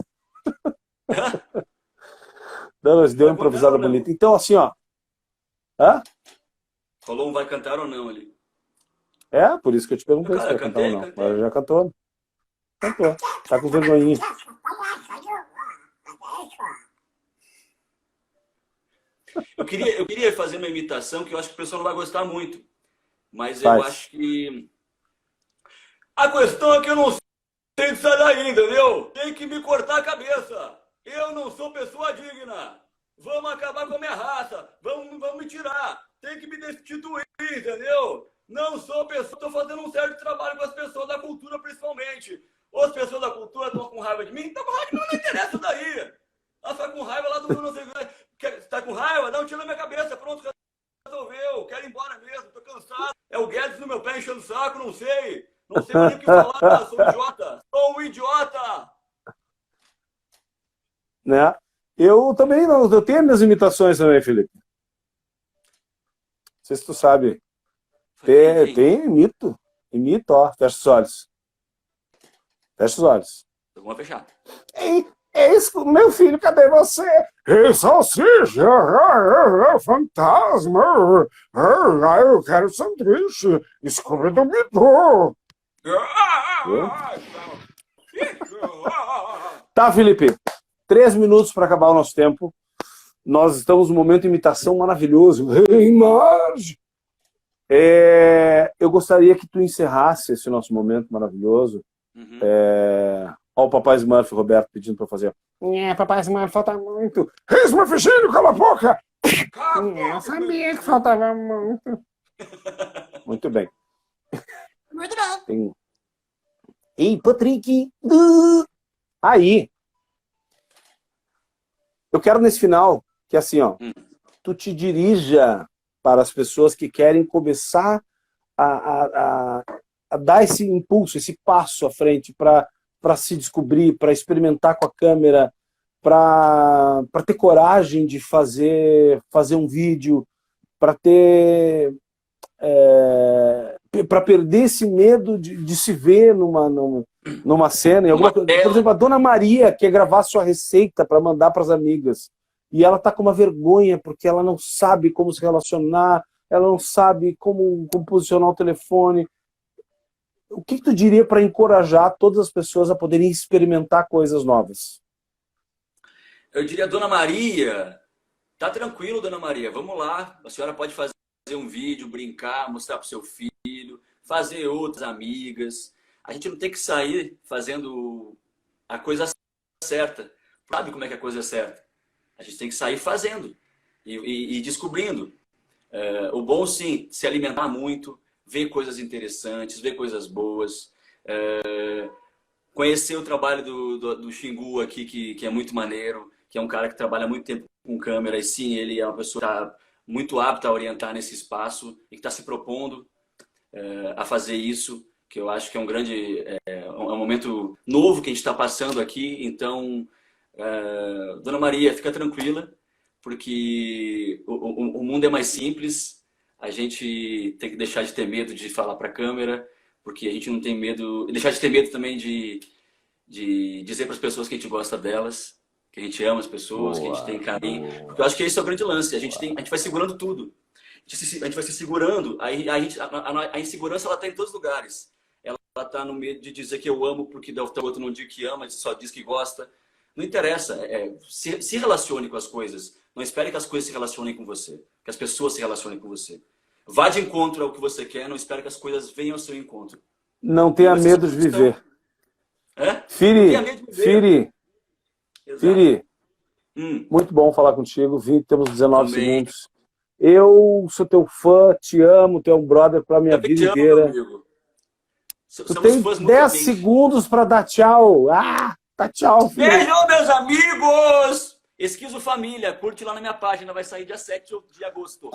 Speaker 1: Não, mas deu uma improvisada bonita. Então, assim, ó. Hã?
Speaker 2: Falou um vai cantar ou não ali?
Speaker 1: É, por isso que eu te perguntei se
Speaker 2: Cara,
Speaker 1: vai cantar ou não.
Speaker 2: cantei.
Speaker 1: Mas já cantou. Cantou. Tá com vergonhinha.
Speaker 2: Eu queria fazer uma imitação que eu acho que o pessoal não vai gostar muito. Mas
Speaker 1: Faz.
Speaker 2: eu acho que... A questão é que eu não sei de sair daí, entendeu? Tem que me cortar a cabeça. Eu não sou pessoa digna. Vamos acabar com a minha raça. Vamos me tirar. Tem que me destituir, entendeu? Não sou pessoa... Estou fazendo um certo trabalho com as pessoas da cultura, principalmente. As pessoas da cultura estão com raiva de mim? Estão com raiva de mim, não interessa daí. Ela está com raiva lá do meu não sei o que. Está com raiva? Dá um tiro na minha cabeça. Pronto, resolveu. Quero ir embora mesmo. Estou cansado. É o Guedes no meu pé enchendo o saco, não sei. Não sei mais nem o que falar. Sou um idiota. Sou um idiota.
Speaker 1: Né? Eu também não. Eu tenho minhas imitações também, Felipe. Não sei se tu sabe. Tem, imito. Imito, ó. Fecha os olhos. Fecha os olhos.
Speaker 2: Vamos fechar.
Speaker 1: É isso, meu filho, cadê você? Ei, salsicha, fantasma, eu quero sanduíche, escorredomidor. Tá, Felipe, 3 minutos para acabar o nosso tempo. Nós estamos num momento de imitação maravilhoso. Ei, Marge! Eu gostaria que tu encerrasse esse nosso momento maravilhoso.
Speaker 2: Uhum.
Speaker 1: Olha o Papai Smurf, Roberto, pedindo para fazer. Papai Smurf, falta muito. Ei, Smurf, filho, cala a boca! Eu sabia que faltava muito. Muito bem.
Speaker 3: Muito bom.
Speaker 1: Tem... Ei, Patrick! Aí. Eu quero nesse final que assim, ó, tu te dirija para as pessoas que querem começar a dar esse impulso, esse passo à frente para se descobrir, para experimentar com a câmera, para ter coragem de fazer um vídeo, para ter... para perder esse medo de se ver numa cena. Por exemplo, a Dona Maria quer gravar sua receita para mandar para as amigas. E ela está com uma vergonha, porque ela não sabe como se relacionar, ela não sabe como posicionar o telefone. O que tu diria para encorajar todas as pessoas a poderem experimentar coisas novas?
Speaker 2: Eu diria, Dona Maria, tá tranquilo, Dona Maria, vamos lá. A senhora pode fazer um vídeo, brincar, mostrar para o seu filho, fazer outras amigas. A gente não tem que sair fazendo a coisa certa. Sabe como é que a coisa é certa? A gente tem que sair fazendo e descobrindo. O bom, sim, se alimentar muito, ver coisas interessantes, ver coisas boas, conhecer o trabalho do Xingu aqui, que é muito maneiro, que é um cara que trabalha muito tempo com câmera, e sim, ele é uma pessoa que está muito apta a orientar nesse espaço e que está se propondo a fazer isso, que eu acho que é um grande, um momento novo que a gente está passando aqui. Então, Dona Maria, fica tranquila, porque o mundo é mais simples. A gente tem que deixar de ter medo de falar para a câmera, porque a gente não tem medo, deixar de ter medo também de dizer para as pessoas que a gente gosta delas, que a gente ama as pessoas, que a gente tem carinho. Porque eu acho que esse é o grande lance. A gente vai segurando tudo. A gente vai se segurando. A insegurança, ela está em todos os lugares. Ela está no medo de dizer que eu amo, porque o outro não diz que ama, só diz que gosta. Não interessa. Se relacione com as coisas. Não espere que as coisas se relacionem com você. Que as pessoas se relacionem com você. Vá de encontro ao que você quer. Não espere que as coisas venham ao seu encontro.
Speaker 1: Não tenha medo de viver. Firi, muito bom falar contigo. Temos 19 segundos. Eu sou teu fã, te amo, tu é um brother para minha vida inteira. Tu
Speaker 2: Somos
Speaker 1: tem
Speaker 2: fãs
Speaker 1: 10
Speaker 2: mutuamente.
Speaker 1: segundos para dar tchau. Ah, tá tchau, filho.
Speaker 2: Beijo, meus amigos! Esquizo Família, curte lá na minha página, vai sair dia 7 de agosto.